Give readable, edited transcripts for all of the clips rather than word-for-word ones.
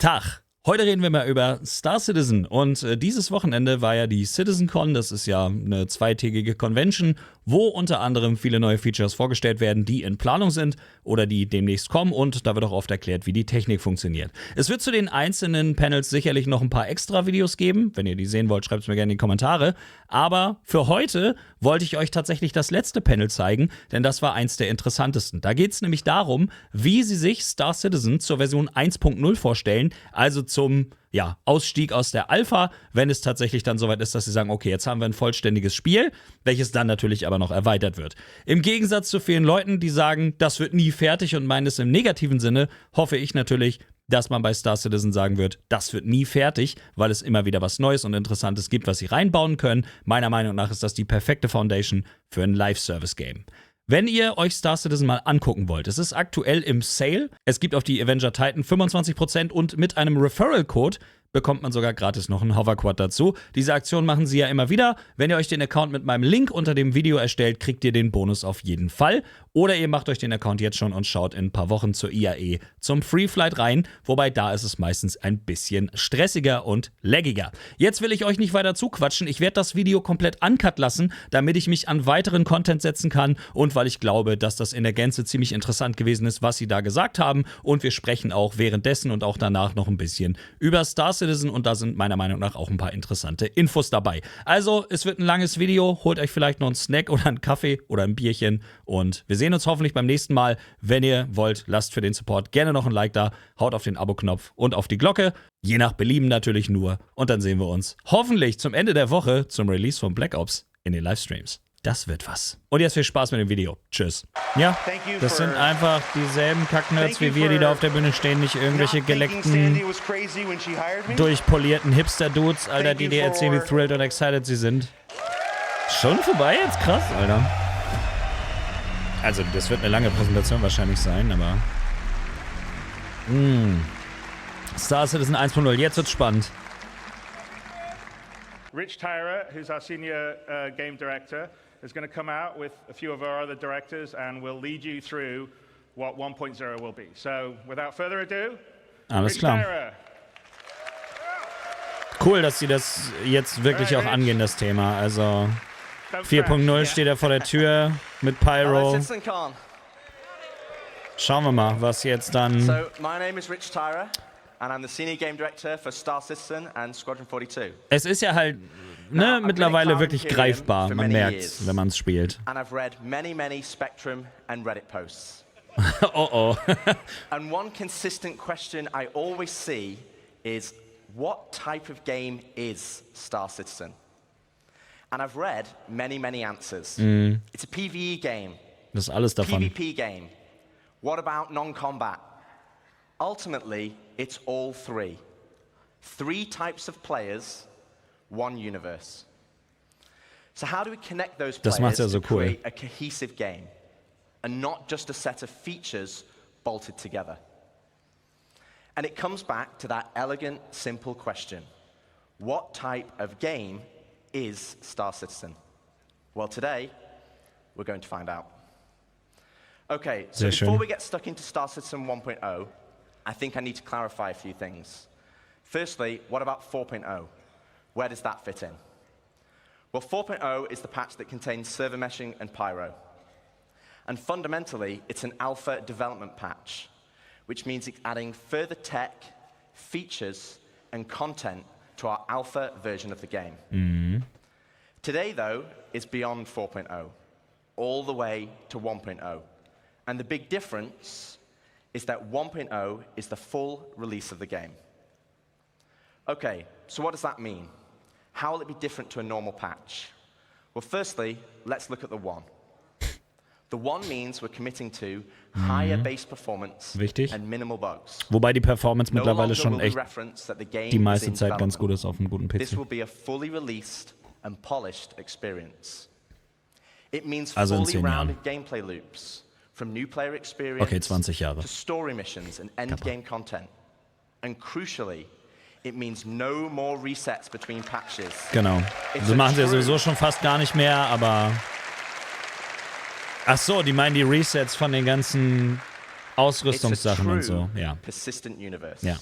Tag. Heute reden wir mal über Star Citizen und dieses Wochenende war ja die CitizenCon, das ist ja eine zweitägige Convention, wo unter anderem viele neue Features vorgestellt werden, die in Planung sind oder die demnächst kommen und da wird auch oft erklärt, wie die Technik funktioniert. Es wird zu den einzelnen Panels sicherlich noch ein paar extra Videos geben, wenn ihr die sehen wollt, schreibt es mir gerne in die Kommentare, aber für heute wollte ich euch tatsächlich das letzte Panel zeigen, denn das war eins der interessantesten. Da geht es nämlich darum, wie sie sich Star Citizen zur Version 1.0 vorstellen, also zum Ausstieg aus der Alpha, wenn es tatsächlich dann soweit ist, dass sie sagen, okay, jetzt haben wir ein vollständiges Spiel, welches dann natürlich aber noch erweitert wird. Im Gegensatz zu vielen Leuten, die sagen, das wird nie fertig und meinen es im negativen Sinne, hoffe ich natürlich, dass man bei Star Citizen sagen wird, das wird nie fertig, weil es immer wieder was Neues und Interessantes gibt, was sie reinbauen können. Meiner Meinung nach ist das die perfekte Foundation für ein Live-Service-Game. Wenn ihr euch Star Citizen mal angucken wollt, es ist aktuell im Sale. Es gibt auf die Avenger Titan 25% und mit einem Referral-Code bekommt man sogar gratis noch einen Hoverquad dazu. Diese Aktion machen sie ja immer wieder. Wenn ihr euch den Account mit meinem Link unter dem Video erstellt, kriegt ihr den Bonus auf jeden Fall. Oder ihr macht euch den Account jetzt schon und schaut in ein paar Wochen zur IAE zum Free Flight rein. Wobei da ist es meistens ein bisschen stressiger und laggiger. Jetzt will ich euch nicht weiter zuquatschen. Ich werde das Video komplett uncut lassen, damit ich mich an weiteren Content setzen kann und weil ich glaube, dass das in der Gänze ziemlich interessant gewesen ist, was sie da gesagt haben. Und wir sprechen auch währenddessen und auch danach noch ein bisschen über Star Citizen und da sind meiner Meinung nach auch ein paar interessante Infos dabei. Also, es wird ein langes Video. Holt euch vielleicht noch einen Snack oder einen Kaffee oder ein Bierchen und wir sehen uns hoffentlich beim nächsten Mal. Wenn ihr wollt, lasst für den Support gerne noch ein Like da, haut auf den Abo-Knopf und auf die Glocke. Je nach Belieben natürlich nur. Und dann sehen wir uns hoffentlich zum Ende der Woche zum Release von Black Ops in den Livestreams. Das wird was. Und jetzt viel Spaß mit dem Video. Tschüss. Ja, das sind einfach dieselben Kacknerds wie wir, die da auf der Bühne stehen. Nicht irgendwelche geleckten, durchpolierten Hipster-Dudes, Alter, die dir erzählen, wie thrilled und excited sie sind. Schon vorbei jetzt? Krass, Alter. Also, das wird eine lange Präsentation wahrscheinlich sein, aber... Star Citizen 1.0, jetzt wird's spannend. Rich Tyra, who's our senior game director, is going to come out with a few of our other directors and will lead you through what 1.0 will be. So, without further ado, alles Rich klar. Tyra. Cool, dass sie das jetzt wirklich auch angehen, das Thema. Also 4.0 steht ja vor der Tür mit Pyro. Schauen wir mal, was jetzt dann... So, my name is Rich Tyra. And I'm the Senior Game Director for Star Citizen and Squadron 42. Es ist ja halt mittlerweile wirklich greifbar, man merkt's, wenn man es spielt. And I've read many Spectrum and Reddit posts. Oh. And one consistent question I always see is, what type of game is Star Citizen? And I've read many answers. It's a PvE game. Das ist alles davon. PvP game. What about non-combat? Ultimately, it's all three. 3 types of players, 1 universe. So how do we connect those players to create a cohesive game and not just a set of features bolted together? And it comes back to that elegant, simple question. What type of game is Star Citizen? Well, today, we're going to find out. Okay, so before we get stuck into Star Citizen 1.0, I think I need to clarify a few things. Firstly, what about 4.0? Where does that fit in? Well, 4.0 is the patch that contains server meshing and Pyro. And fundamentally, it's an alpha development patch, which means it's adding further tech, features, and content to our alpha version of the game. Today, though, is beyond 4.0, all the way to 1.0. And the big difference is that 1.0 is the full release of the game. Okay, so what does that mean? How will it be different to a normal patch? Well, firstly, let's look at the 1. The 1 means we're committing to higher base performance and minimal bugs. Wobei die Performance mittlerweile schon echt die meiste Zeit ganz gut ist auf einem guten PC. This will be a fully released and polished experience. It means Also in fully 10 Jahren. rounded gameplay loops. From new player experience Okay, 20 Jahre. to story missions and endgame content. And crucially, it means no more resets between patches. Genau. So machen sie ja sowieso schon fast gar nicht mehr, aber... Ach so, die meinen die Resets von den ganzen Ausrüstungssachen und so. Ja. Persistent universe. Ja.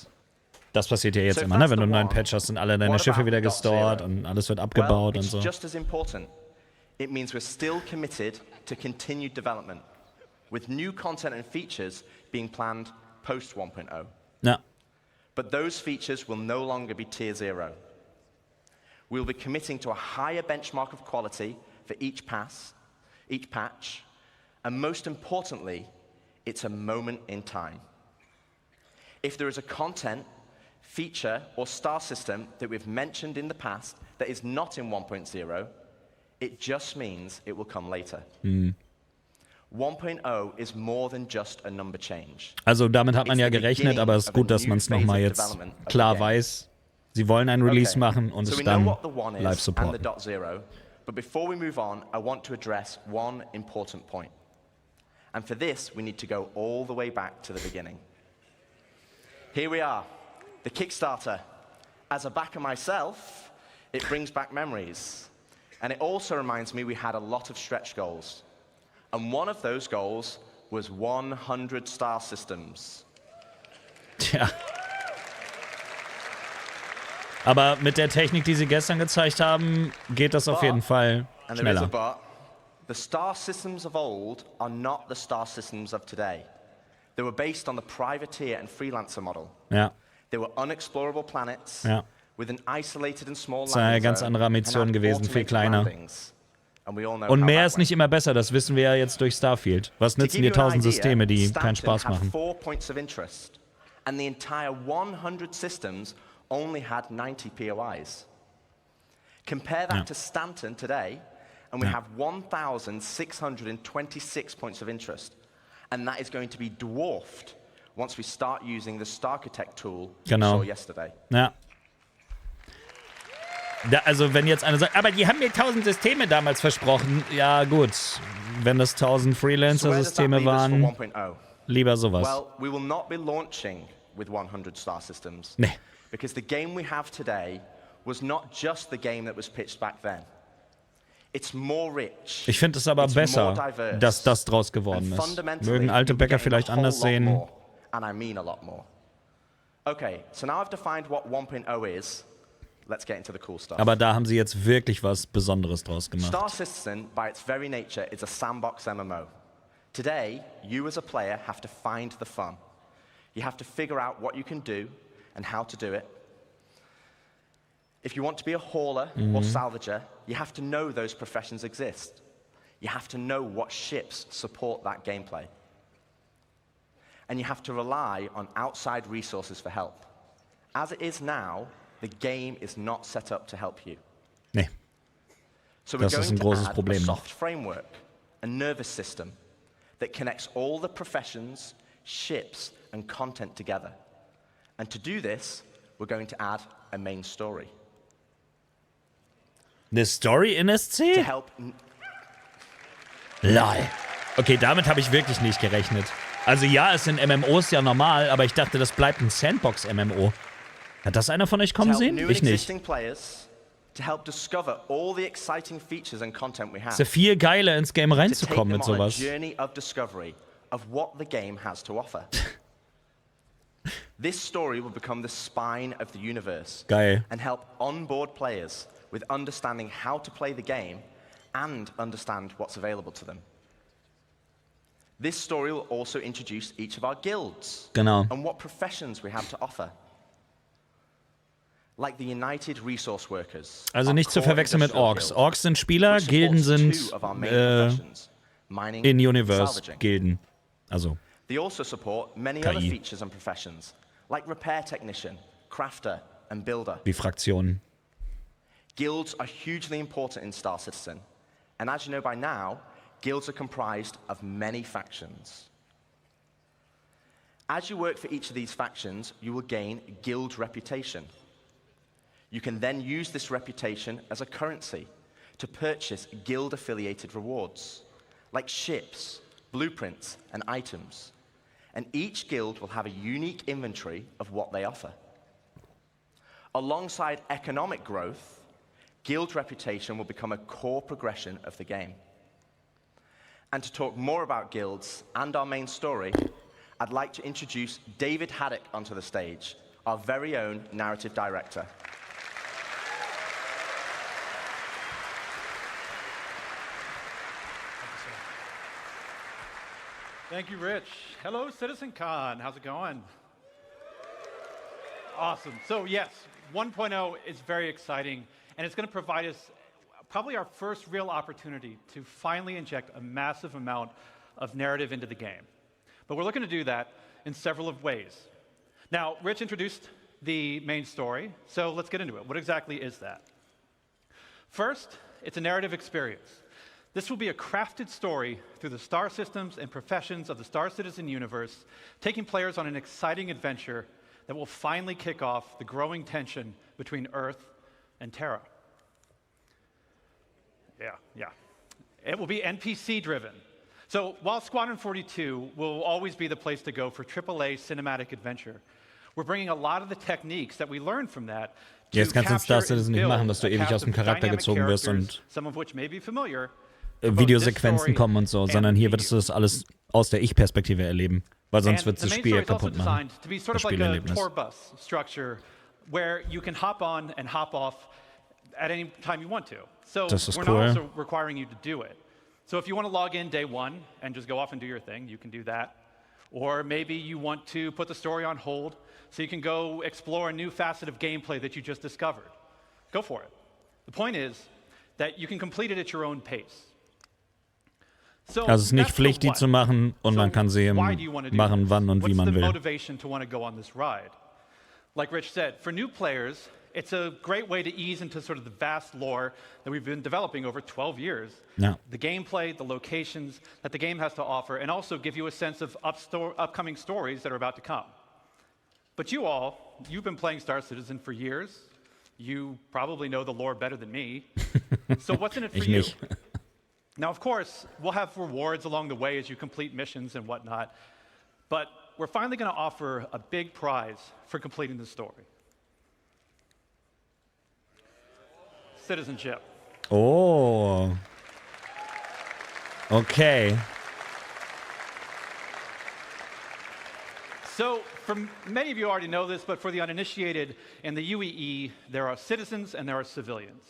Das passiert ja jetzt immer, ne? Wenn du einen neuen Patch hast, sind alle deine Schiffe wieder gestored und alles wird abgebaut und so. Just as important. It means we're still committed to continued development, with new content and features being planned post 1.0. Ja. But those features will no longer be tier 0. We'll be committing to a higher benchmark of quality for each patch, and most importantly, it's a moment in time. If there is a content, feature, or star system that we've mentioned in the past that is not in 1.0, it just means it will come later. 1.0 is more than just a number change. Also damit hat man ja gerechnet, aber es ist gut, dass man es nochmal jetzt klar weiß. Sie wollen einen Release machen und es dann live supporten. But before we move on, I want to address one important point. And for this, we need to go all the way back to the beginning. Here we are, the Kickstarter. As a backer myself, it brings back memories. And it also reminds me we had a lot of stretch goals. And one of those goals was 100 star systems. Tja. Aber mit der Technik, die sie gestern gezeigt haben, geht das auf jeden Fall schneller. The star systems of old are not the star systems of today. They were based on the privateer and freelancer model. Ja. They were unexplorable planets with an isolated and small Das ist eine ganz andere Ambition gewesen, viel kleiner. Und mehr ist nicht immer besser, das wissen wir ja jetzt durch Starfield. Was nützen dir 1000 Systeme, die keinen Spaß machen? 4 points of interest, and the entire 100 systems only had 90 POIs. Compare that to Stanton today, and we have 1,626 points of interest. And that is going to be dwarfed once we start using the Starchitect tool we saw yesterday. Ja. Also wenn jetzt einer sagt, aber die haben mir 1000 Systeme damals versprochen. Ja gut, wenn das 1000 Freelancer-Systeme waren, lieber sowas. Well, we will not be launching with 100 star systems. Nee. Because the game we have today was not just the game that was pitched back then. It's more rich. Ich finde es aber besser, dass das draus geworden ist. Mögen alte Bäcker vielleicht anders sehen. And I mean a lot more. Okay, so now I've defined what 1.0 is. Let's get into the cool stuff. Aber da haben sie jetzt wirklich was Besonderes draus gemacht. Star Citizen, by its very nature, is a sandbox MMO. Today, you as a player have to find the fun. You have to figure out what you can do and how to do it. If you want to be a hauler or salvager, you have to know those professions exist. You have to know what ships support that gameplay. And you have to rely on outside resources for help. As it is now, the game is not set up to help you. Nee. So we're going to add a soft framework, a nervous system that connects all the professions, ships, and content together. And to do this, we're going to add a main story. Eine Story in SC? To help. Lol. Okay, damit habe ich wirklich nicht gerechnet. Also ja, es sind MMOs ja normal, aber ich dachte, das bleibt ein Sandbox-MMO. Hat das einer von euch kommen sehen? Ich nicht. Ist ja viel geiler, ins Game reinzukommen mit sowas. This story will become the spine of the universe. Geil. And help onboard players with understanding how to play the game and understand what's available to them. This story will also introduce each of our guilds. Genau. And what professions we have to offer. Like the United Resource Workers. Also nicht zu verwechseln mit Orks. Orks sind Spieler, Gilden sind In-Universe-Gilden. Also They also support many other features and professions, like repair technician, crafter, and builder. Wie Fraktionen. Guilds are hugely important in Star Citizen, and as you know by now, guilds are comprised of many factions. As you work for each of these factions, you will gain guild reputation. You can then use this reputation as a currency to purchase guild-affiliated rewards, like ships, blueprints, and items. And each guild will have a unique inventory of what they offer. Alongside economic growth, guild reputation will become a core progression of the game. And to talk more about guilds and our main story, I'd like to introduce David Haddock onto the stage, our very own narrative director. Thank you, Rich. Hello, CitizenCon. How's it going? Awesome. So yes, 1.0 is very exciting, and it's going to provide us probably our first real opportunity to finally inject a massive amount of narrative into the game. But we're looking to do that in several of ways. Now, Rich introduced the main story, so let's get into it. What exactly is that? First, it's a narrative experience. This will be a crafted story through the star systems and professions of the Star Citizen universe, taking players on an exciting adventure that will finally kick off the growing tension between Earth and Terra. Yeah. It will be NPC-driven. So while Squadron 42 will always be the place to go for AAA cinematic adventure, we're bringing a lot of the techniques that we learned from that to Jetzt kannst du in Star capture and Citizen nicht build machen, dass du a ewig cast aus dem of Charakter dynamic gezogen wirst characters, und some of which may be familiar, for both this Videosequenzen story kommen und so, and sondern hier the würdest du das alles aus der Ich-Perspektive erleben, weil sonst wird das Spiel kaputt machen. To be sort Das of like a Spielerlebnis. tour bus structure where you can hop on and hop off at any time you want to. So Das ist we're cool. not also requiring you to do it. So if you want to log in day one and just go off and do your thing, you can do that. Or maybe you want to put the story on hold so you can go explore a new facet of gameplay that you just discovered. Go for it. The point is that you can complete it at your own pace. So Also es ist nicht that's the Pflicht, die what. zu machen und man kann sie Why do you want to do machen, this? wann und wie What's man the will. motivation to want to go on this ride? Like Rich said, for new players, it's a great way to ease into sort of the vast lore that we've been developing over 12 years. Ja. The gameplay, the locations that the game has to offer, and also give you a sense of upcoming stories that are about to come. But you've been playing Star Citizen for years. You probably know the lore better than me. So what's in it for Ich you? nicht. Now, of course, we'll have rewards along the way as you complete missions and whatnot, but we're finally going to offer a big prize for completing the story. Citizenship. Oh. Okay. So, many of you already know this, but for the uninitiated, in the UEE, there are citizens and there are civilians.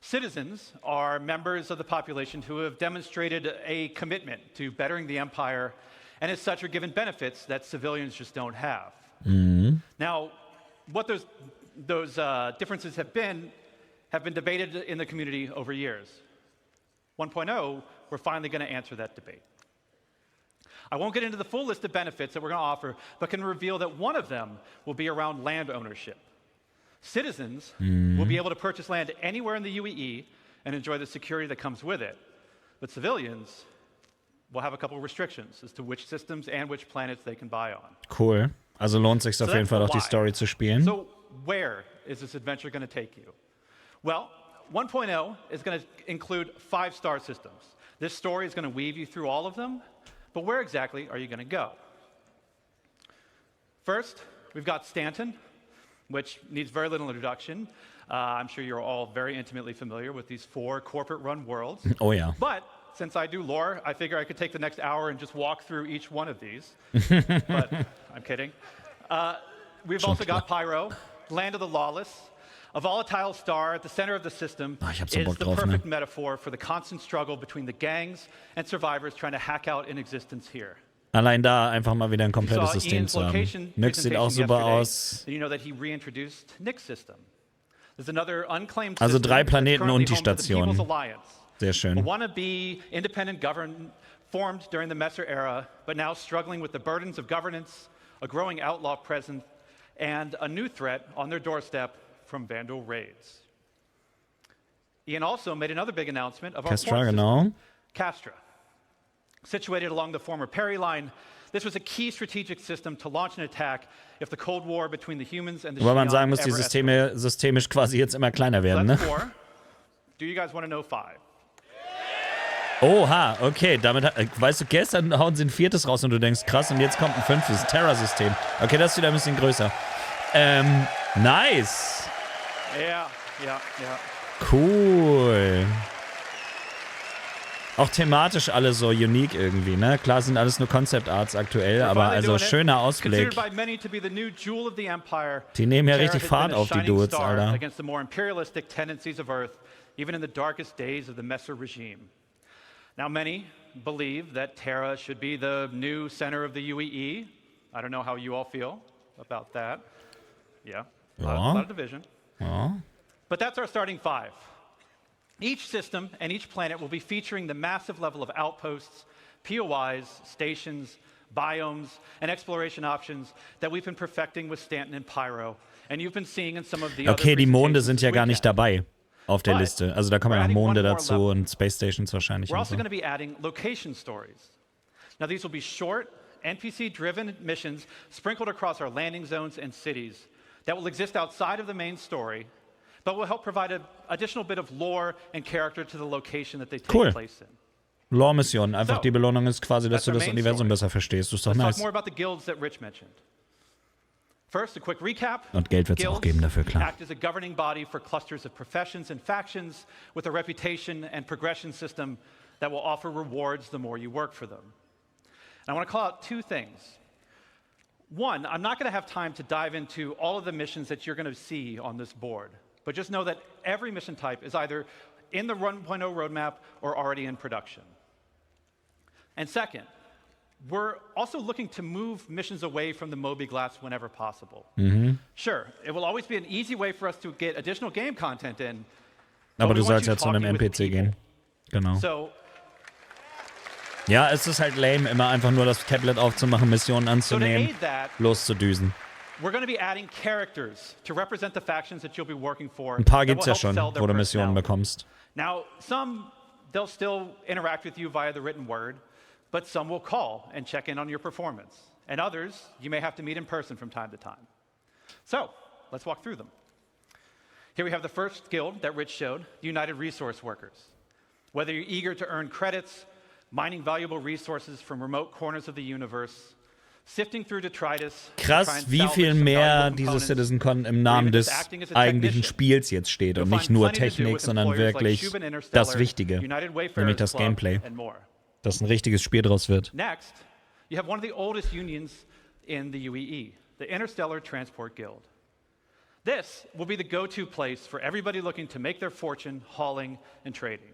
Citizens are members of the population who have demonstrated a commitment to bettering the empire, and as such are given benefits that civilians just don't have. Now, what those differences have been debated in the community over years. 1.0, we're finally going to answer that debate. I won't get into the full list of benefits that we're going to offer, but can reveal that one of them will be around land ownership. Citizens will be able to purchase land anywhere in the UEE and enjoy the security that comes with it. But civilians will have a couple of restrictions as to which systems and which planets they can buy on. Cool. Also lohnt sich auf jeden that's Fall the auch die why. Story zu spielen. So where is this adventure going to take you? Well, 1.0 is going to include 5 star systems. This story is going to weave you through all of them, but where exactly are you going to go? First, we've got Stanton, which needs very little introduction. I'm sure you're all very intimately familiar with these 4 corporate-run worlds. Oh ja. But since I do lore, I figure I could take the next hour and just walk through each one of these. But I'm kidding. We've also got Pyro, Land of the Lawless, a volatile star at the center of the system ich hab so is Bock the drauf, ne? perfect metaphor for the constant struggle between the gangs and survivors trying to hack out an existence here. Allein da einfach mal wieder ein You komplettes saw System Ian's zu haben. location Nyx sieht auch presentation super yesterday, aus. and you know that he reintroduced Nick's system. There's another unclaimed Also system 3 that's Planeten currently und die home to the Station. People's Alliance. Sehr schön. A wannabe independent government formed during the Messer era, but now struggling with the burdens of governance, a growing outlaw presence, and a new threat on their doorstep from Vandal raids. Ian also made another big announcement of our Castra, fourth system, genau. Castra. Situated along the former Perry Line, this was a key strategic system to launch an attack if the Cold War between the humans and the Wobei man Xi'an sagen muss, die ever Systeme systemisch quasi jetzt immer kleiner werden, escalated. ne? That's 4. Do you guys want to know 5? Oha, okay, damit, weißt du, gestern hauen sie ein 4. raus und du denkst, krass, und jetzt kommt ein 5. Terra-System. Okay, das ist wieder ein bisschen größer. Nice. Ja. Cool. Auch thematisch alle so unique irgendwie, ne? Klar sind alles nur Concept Arts aktuell, aber also schöner Ausblick. Die nehmen ja richtig Fahrt auf, die Dudes, Alter. Even in the darkest days of the Messer regime. Now, many believe that Terra should be the new center of the UEE. I don't know how you all feel about that. Yeah, a lot of division. Ja. But that's our starting 5. Each system and each planet will be featuring the massive level of outposts, POIs, stations, biomes, and exploration options that we've been perfecting with Stanton and Pyro. And you've been seeing in some of the Okay, other die Monde presentations sind ja this gar nicht weekend. dabei auf der Liste. Also da kommen ja noch Monde dazu und Space Stations wahrscheinlich. We're Und also so. going to be adding location stories. Now, these will be short, NPC-driven missions sprinkled across our landing zones and cities that will exist outside of the main story, but will help provide an additional bit of lore and character to the location that they take place in. Lore-Mission. Einfach So, die Belohnung ist quasi, dass that's du our das main Universum story. besser verstehst. Das ist doch Let's talk nice. more about the guilds that Rich mentioned. First, a quick recap. Und Geld wird es auch geben dafür, klar. Act as a governing body for clusters of professions and factions with a reputation and progression system that will offer rewards the more you work for them. And I want to call out 2 things. One, I'm not going to have time to dive into all of the missions that you're going to see on this board, but just know that every mission type is either in the 1.0 roadmap or already in production. And second, we're also looking to move missions away from the Moby Glass whenever possible. Sure, it will always be an easy way for us to get additional game content in. but Aber we du want sollst you ja zu einem talking with NPC people. gehen. Genau. So, Ja, es ist halt lame, immer einfach nur das Tablet aufzumachen, Missionen to anzunehmen, aid that, loszudüsen. we're going to be adding characters to represent the factions that you'll be working for. Ein paar that will gibt's ja help schon, sell their wo du Missionen personality. bekommst. Now, some, they'll still interact with you via the written word, but some will call and check in on your performance. And others, you may have to meet in person from time to time. So, let's walk through them. Here we have the first guild that Rich showed, the United Resource Workers. Whether you're eager to earn credits, mining valuable resources from remote corners of the universe, sifting through detritus, to try Krass, and wie salvage viel some mehr valuable diese components, CitizenCon im or Namen even just des acting as a eigentlichen technician. Spiels jetzt steht und You'll nicht find nur plenty to do Technik, with sondern employers like wirklich Cuban das Interstellar, Wichtige, United Wayfarers nämlich das Club, Gameplay, and more. dass ein richtiges Spiel draus wird. Next, you have one of the oldest unions in the UEE, the Interstellar Transport Guild. This will be the go-to place for everybody looking to make their fortune hauling and trading.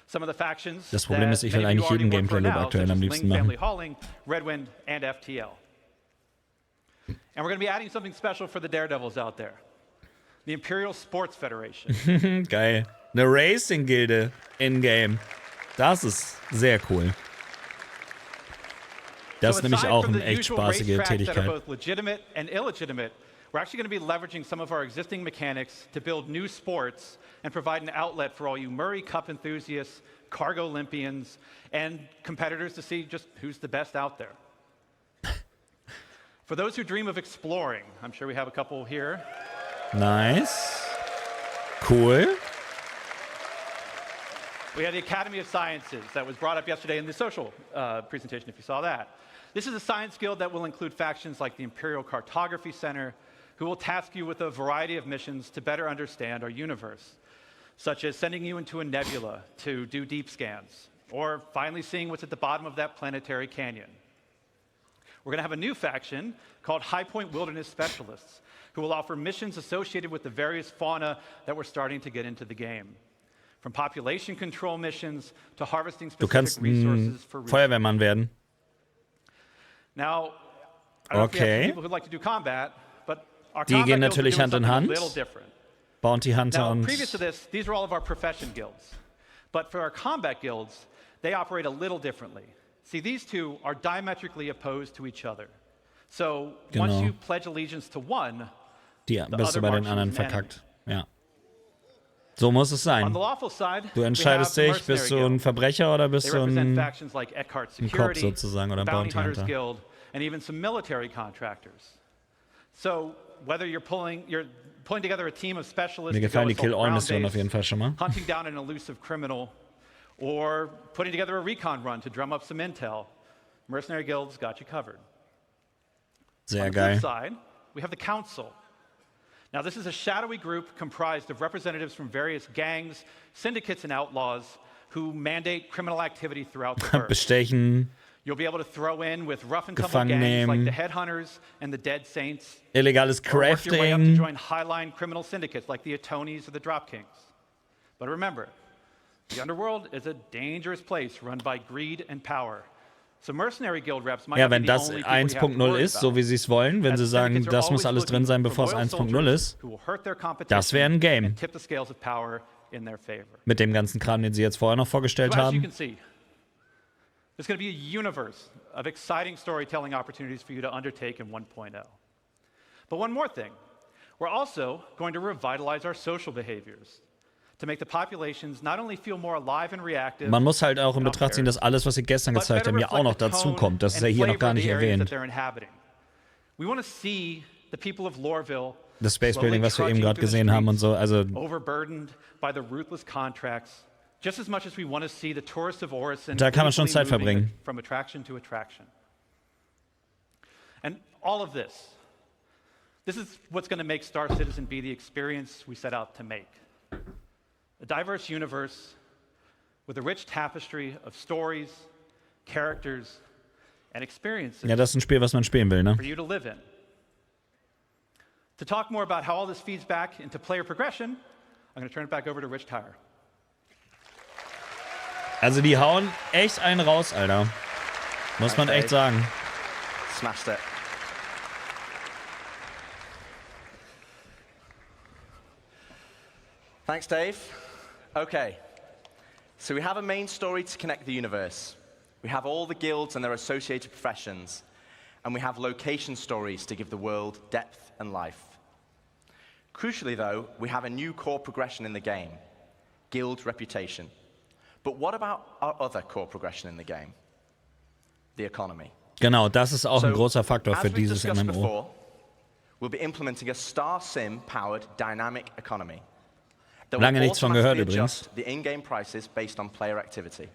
Some of the factions Das Problem ist, that ich will many of you eigentlich jeden already work for Gameplay-Loop now, aktuell such am as liebsten Ling Family machen. Hauling, Redwind, and FTL. And we're going to be adding something special for the daredevils out there. The Imperial Sports Federation. Geil. Eine Racing-Gilde in-game. Das ist sehr cool. Das ist So nämlich aside auch from eine the echt usual spaßige racetracks that are Tätigkeit. both legitimate and illegitimate, we're actually going to be leveraging some of our existing mechanics to build new sports and provide an outlet for all you Murray Cup enthusiasts, Cargo Olympians, and competitors to see just who's the best out there. For those who dream of exploring, I'm sure we have a couple here. Nice. Cool. We have the Academy of Sciences that was brought up yesterday in the social presentation, if you saw that. This is a science guild that will include factions like the Imperial Cartography Center, who will task you with a variety of missions to better understand our universe, such as sending you into a nebula to do deep scans, or finally seeing what's at the bottom of that planetary canyon. We're going to have a new faction called High Point Wilderness Specialists, who will offer missions associated with the various fauna that we're starting to get into the game. From population control missions to harvesting Du specific kannst resources for research. Feuerwehrmann werden. Now, I don't know if we have Okay. some people who'd like to do combat, but our Die combat gehen guilds are natürlich doing Hand in something Hand. a little different. Bounty Hunter Now, und previous to this, these are all of our profession guilds. But for our combat guilds, they operate a little differently. See, these two are diametrically opposed to each other. So once Genau. you pledge allegiance to one, die bist du other bei den marches anderen as an verkackt. Ja. So muss es on sein. the lawful side, Du we have entscheidest the dich, Mercenary bist du ein Guild. Verbrecher oder They bist du represent ein factions like Eckhart Cop Security, sozusagen oder the Bounty Bounty Hunters Hunter. Guild, and even some military contractors. So whether you're pulling together a team of specialists Mir to go gefallen die assault a ground Kill-All-Missionen auf base, jeden Fall schon mal. hunting down an elusive criminal, or putting together a recon run to drum up some intel, Mercenary Guild's got you covered. Sehr On the flip geil. side, we have the Council. Now, this is a shadowy group comprised of representatives from various gangs, syndicates, and outlaws who mandate criminal activity throughout the earth. Bestechen, You'll be able to throw in with rough and tumble Gefangen gangs like nehmen. the Headhunters and the Dead Saints. illegales Or work your way up to Crafting. join highline criminal syndicates like the Atonis or the Drop Kings. But remember, the underworld is a dangerous place run by greed and power. So mercenary guild reps might Ja, not be wenn the das only people you have to 1.0 worry ist, so about. wie sie es wollen, wenn As sie sagen, syndicates are das muss always alles drin looking sein, for bevor es loyal 1.0 soldiers ist, who will hurt their competition das wäre ein Game. and tip the scales of power in their favor. Mit dem ganzen Kram, den sie jetzt vorher noch vorgestellt So as you haben. can see, there's going to be a universe of exciting storytelling opportunities for you to undertake in 1.0. But one more thing, we're also going to revitalize our social behaviors to make the populations not only feel more alive and reactive, Man muss halt auch in Betracht ziehen, dass alles, was sie gestern but gezeigt better haben, ja auch noch reflect the dazu tone kommt. Das ist ja and hier noch flavor gar of nicht the areas that erwähnt. they're inhabiting. We want to see the people of Loreville Das Space Building, slowly was wir eben trudging gerade through the gesehen haben und so. streets, Also, overburdened by the ruthless contracts, just as much as we want to see the tourists of Orison Da kann man schon gleefully Zeit moving verbringen. from attraction to attraction. And all of this is what's going to make Star Citizen be the experience we set out to make. A diverse universe with a rich tapestry of stories, characters, and experiences ja, das ist ein Spiel, was man spielen will, ne? for you to live in. To talk more about how all this feeds back into player progression, I'm going to turn it back over to Rich Tyre. Also, die hauen echt einen raus, Alter. Muss man Okay. echt sagen. Smashed it. Thanks, Dave. Okay, so we have a main story to connect the universe. We have all the guilds and their associated professions. And we have location stories to give the world depth and life. Crucially, though, we have a new core progression in the game, guild reputation. But what about our other core progression in the game? The economy. Genau, das ist auch ein So, großer Faktor as für we've dieses discussed MMO. before, we'll be implementing a Star Sim-powered dynamic economy that Lange will nichts von gehört automatically übrigens. adjust the in-game prices based on player activity.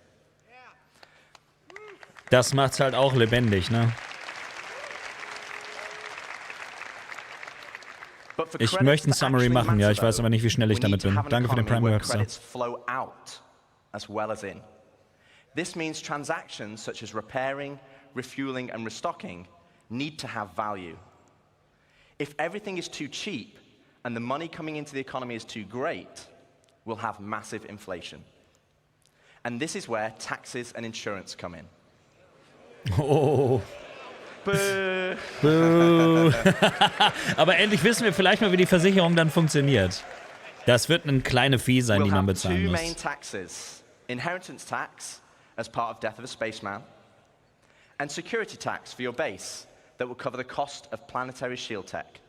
Das macht's halt auch lebendig, ne? But for Ich credits möchte ein to Summary actually machen, ja, matter, ich weiß though, aber nicht, wie schnell ich we damit need to bin. have an Danke für den economy Prime where Workster. credits flow out as well as in. This means transactions such as repairing, refueling, and restocking need to have value. If everything is too cheap and the money coming into the economy is too great, we'll have massive inflation. And this is where taxes and insurance come in. Oh. Boo. Boo. Aber endlich wissen wir vielleicht mal, wie die Versicherung dann funktioniert. Das wird eine kleine Fee sein, die We'll man have bezahlen two main muss. taxes. Inheritance tax as part of Death of a Spaceman, and security tax for your base that will cover the cost of planetary shield tech.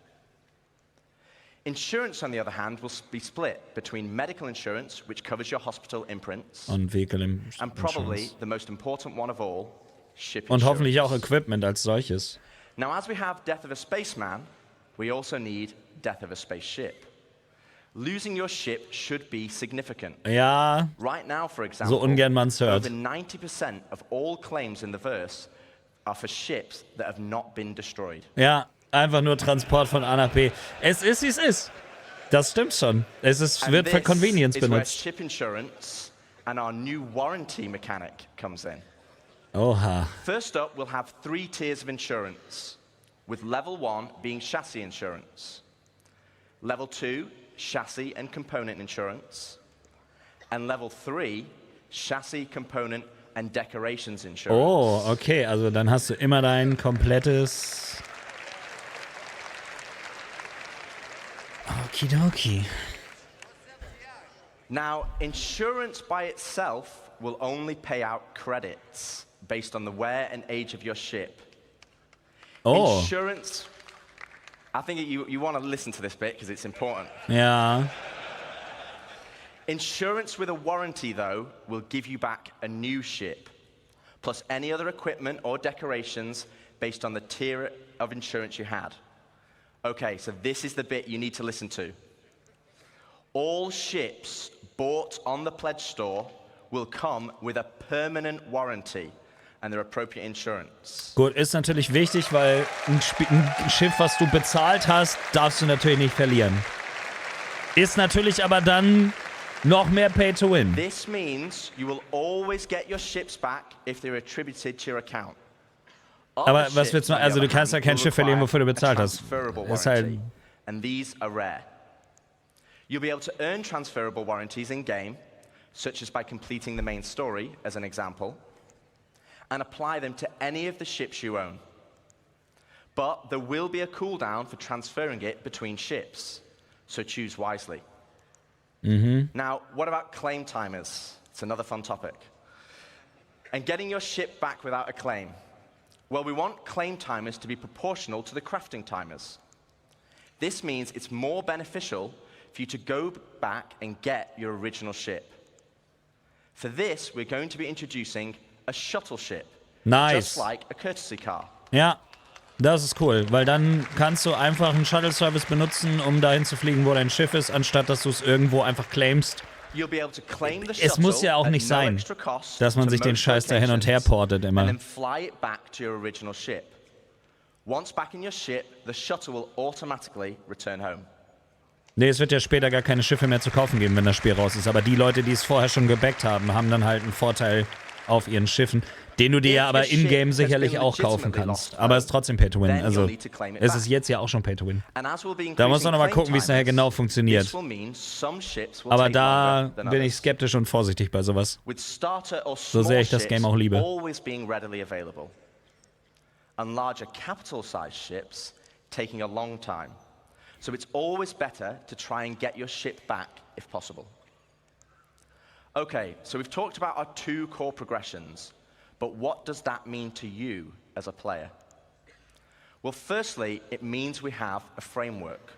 Insurance, on the other hand, will be split between medical insurance, which covers your hospital imprints, Und Vehicle and probably Insurance. the most important one of all, ship Und hoffentlich auch insurance. Equipment als solches. Now, as we have Death of a Spaceman, we also need Death of a Spaceship. Losing your ship should be significant. Ja, Right now, for example, so ungern man's hört. over 90% of all claims in the verse are for ships that have not been destroyed. Ja, einfach nur Transport von A nach B. Es ist, wie es ist. Das stimmt schon. And Wird für this Convenience is where benutzt. ship insurance and our new warranty mechanic comes in. Oha. First up, we'll have 3 tiers of insurance, with level 1 being chassis insurance, level 2, chassis and component insurance, and level 3, chassis, component and decorations insurance. Oh, okay. Also dann hast du immer dein komplettes... Okidoki. Now, insurance by itself will only pay out credits based on the wear and age of your ship. Oh, Insurance, I think you want to listen to this bit because it's important. ja. Insurance with a warranty, though, will give you back a new ship, plus any other equipment or decorations based on the tier of insurance you had. Okay, so this is the bit you need to listen to. All ships bought on the pledge store will come with a permanent warranty and their appropriate insurance. Gut, ist natürlich wichtig, weil ein Schiff, was du bezahlt hast, darfst du natürlich nicht verlieren. Ist natürlich aber dann Noch mehr Pay to Win. This means you will always get your ships back if they're attributed to your account. Aber was willst du noch? Also du kannst ja kein Schiff verlieren, wofür du bezahlt hast. Ist halt... And these are rare. You'll be able to earn transferable warranties in-game, such as by completing the main story, as an example, and apply them to any of the ships you own. But there will be a cooldown for transferring it between ships, so choose wisely. Now, what about claim timers? It's another fun topic. And getting your ship back without a claim. Well, we want claim timers to be proportional to the crafting timers. This means it's more beneficial for you to go back and get your original ship. For this, we're going to be introducing a shuttle ship. Nice. Just like a courtesy car. Ja, das ist cool, weil dann kannst du einfach einen Shuttle-Service benutzen, um dahin zu fliegen, wo dein Schiff ist, anstatt dass du es irgendwo einfach claimst. Es muss ja auch nicht sein, dass man sich den Scheiß da hin und her portet immer. Nee, es wird ja später gar keine Schiffe mehr zu kaufen geben, wenn das Spiel raus ist. Aber die Leute, die es vorher schon gebackt haben, haben dann halt einen Vorteil auf ihren Schiffen, den du dir ja aber in-game sicherlich auch kaufen kannst. Aber es ist trotzdem Pay-to-Win. Also es ist jetzt ja auch schon Pay-to-Win. Da muss man noch mal gucken, wie es nachher genau funktioniert. Aber da bin ich skeptisch und vorsichtig bei sowas. So sehr ich das Game auch liebe. And larger capital-sized ships taking a long time. So it's always better to try and get your ship back if possible. Okay, so we've talked about our two core progressions, but what does that mean to you as a player? Well, firstly, it means we have a framework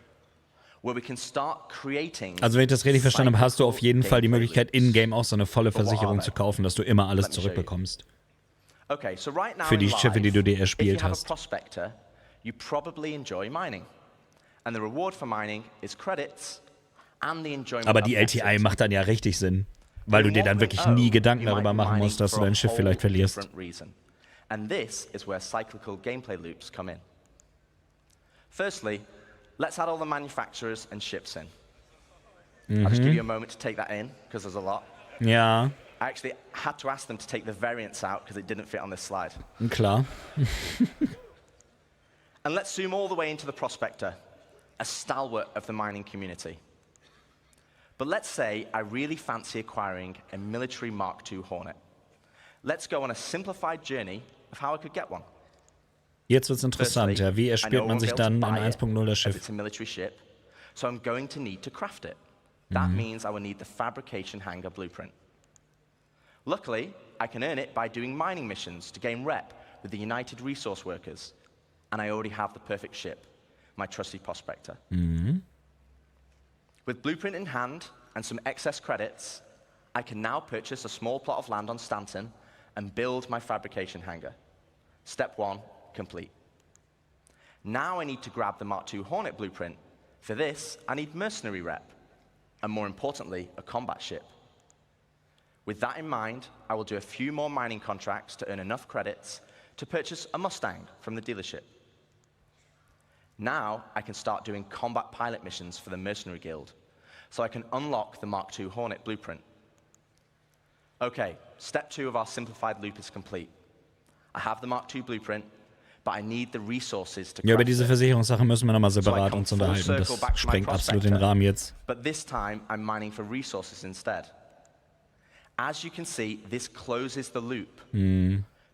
where we can start creating. Also wenn ich das richtig verstanden habe, hast du auf jeden Fall die Möglichkeit, in-game auch so eine volle Versicherung zu kaufen, dass du immer alles zurückbekommst. Okay, so right now für die Schiffe, die du dir erspielt hast. You probably enjoy mining. And the reward for mining is credits and the enjoyment. Aber die LTI macht dann ja richtig Sinn, weil du dir dann wirklich nie Gedanken darüber machen musst, dass du dein Schiff vielleicht verlierst. And this is where cyclical gameplay loops come in. Firstly, let's add all the manufacturers and ships in. I'll just give you a moment to take that in, because there's a lot. Ja. I actually had to ask them to take the variants out because it didn't fit on this slide. Klar. And let's zoom all the way into the prospector, a stalwart of the mining community. But let's say I really fancy acquiring a military Mark II Hornet. Let's go on a simplified journey of how I could get one. Jetzt wird's interessant, ja. Wie erspielt man sich dann ein 1.0er Schiff? It's a military ship, so I'm going to need to craft it. That means I will need the fabrication hangar blueprint. Luckily, I can earn it by doing mining missions to gain rep with the United Resource Workers, and I already have the perfect ship, my trusty prospector. With blueprint in hand and some excess credits, I can now purchase a small plot of land on Stanton and build my fabrication hangar. Step 1, complete. Now I need to grab the Mark II Hornet blueprint. For this, I need mercenary rep, and more importantly, a combat ship. With that in mind, I will do a few more mining contracts to earn enough credits to purchase a Mustang from the dealership. Now, I can start doing combat pilot missions for the Mercenary Guild, so I can unlock the Mark II Hornet blueprint. Okay, step 2 of our simplified loop is complete. I have the Mark II blueprint, but I need the resources to craft it. Ja, über diese Versicherungssache müssen wir nochmal separat uns unterhalten. Das sprengt absolut den Rahmen jetzt. But this time, I'm mining for resources instead. As you can see, this closes the loop.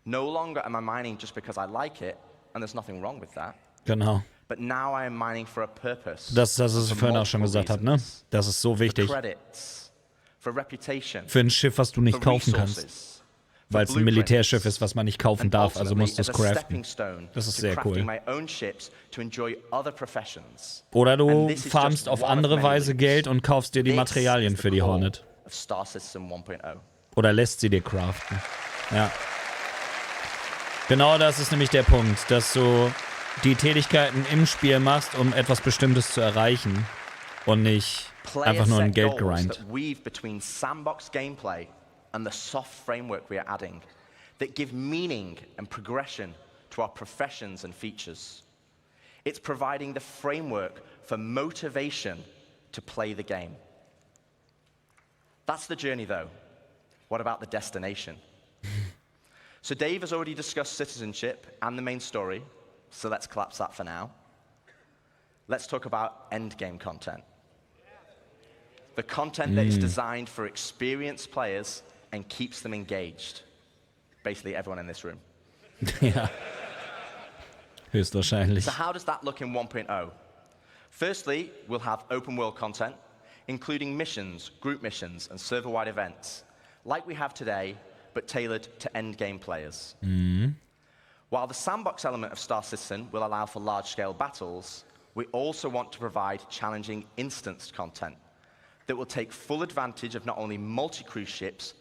No longer am I mining just because I like it, and there's nothing wrong with that. Genau. But now I am mining for a purpose. Das, was ich vorhin auch schon gesagt habe, ne? Das ist so wichtig. For credits, for reputation, für ein Schiff, was du nicht kaufen kannst. Weil es ein Militärschiff ist, was man nicht kaufen darf, also musst du es craften. Das ist sehr cool. Oder du farmst auf andere Weise Geld und kaufst dir die Materialien für die Hornet. Oder lässt sie dir craften. Ja. Genau das ist nämlich der Punkt, dass du die Tätigkeiten im Spiel machst, um etwas Bestimmtes zu erreichen und nicht einfach nur ein Geldgrind. And the soft framework we are adding that give meaning and progression to our professions and features. It's providing the framework for motivation to play the game. That's the journey, though. What about the destination? So Dave has already discussed citizenship and the main story, so let's collapse that for now. Let's talk about endgame content. The content that is designed for experienced players and keeps them engaged. Basically everyone in this room. Ja. Höchstwahrscheinlich. So how does that look in 1.0? Firstly, we'll have open world content, including missions, group missions, and server-wide events, like we have today, but tailored to endgame players. While the sandbox element of Star Citizen will allow for large-scale battles, we also want to provide challenging instanced content that will take full advantage of not only multi-crew ships,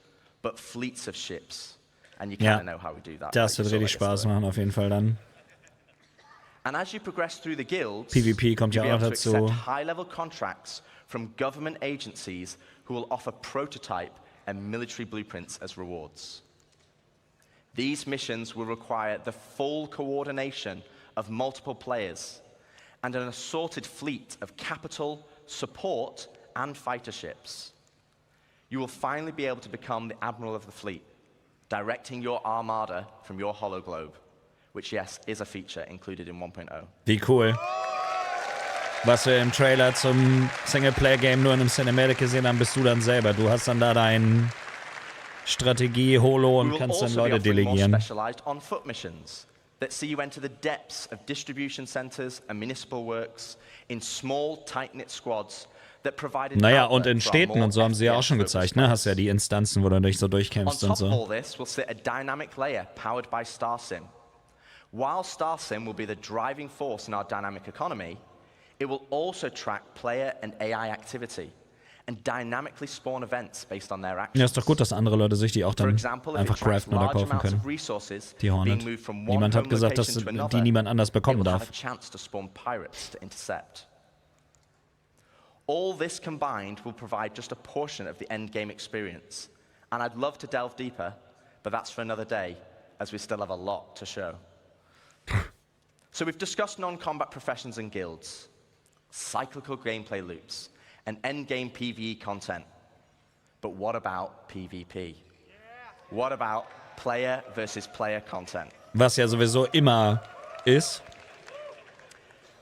but fleets of ships. And you kind of know how we do that. Das wird richtig Spaß machen, auf jeden Fall dann. And as you progress through the guilds, PvP kommt ja you'll auch be able to accept dazu. high-level contracts from government agencies who will offer prototype and military blueprints as rewards. These missions will require the full coordination of multiple players and an assorted fleet of capital, support, and fighter ships. You will finally be able to become the admiral of the fleet, directing your armada from your hologlobe, which, yes, is a feature included in 1.0. Wie cool. Was wir im Trailer zum Singleplayer-Game nur in einem Cinematic gesehen haben, bist du dann selber. Du hast dann da dein Strategie-Holo und kannst dann Leute delegieren. Specialized on foot missions that see you enter the depths of distribution centers and municipal works in small, tight-knit squads that provide an Naja, outlet und in for our Städten more und so haben sie ja auch schon FPS-focused gezeigt, ne? Hast ja players. die Instanzen, wo du dich so On durchkämpfst und top of so. all this will sit a dynamic layer powered by StarSim. While StarSim will be the driving force in our dynamic economy, it will also track player and AI activity and dynamically spawn events based on their actions. Ja, ist doch gut, dass andere Leute sich die auch For dann example, if einfach it tracks craften oder large kaufen amounts können. of resources Die Hornet. being moved from one Niemand hat home gesagt, dass location to die another, niemand anders it bekommen will have darf. a chance to spawn pirates to intercept. All this combined will provide just a portion of the endgame experience. And I'd love to delve deeper, but that's for another day, as we still have a lot to show. So we've discussed non-combat professions and guilds, cyclical gameplay loops, and endgame PvE content. But what about PvP? What about player versus player content? Was ja sowieso immer ist.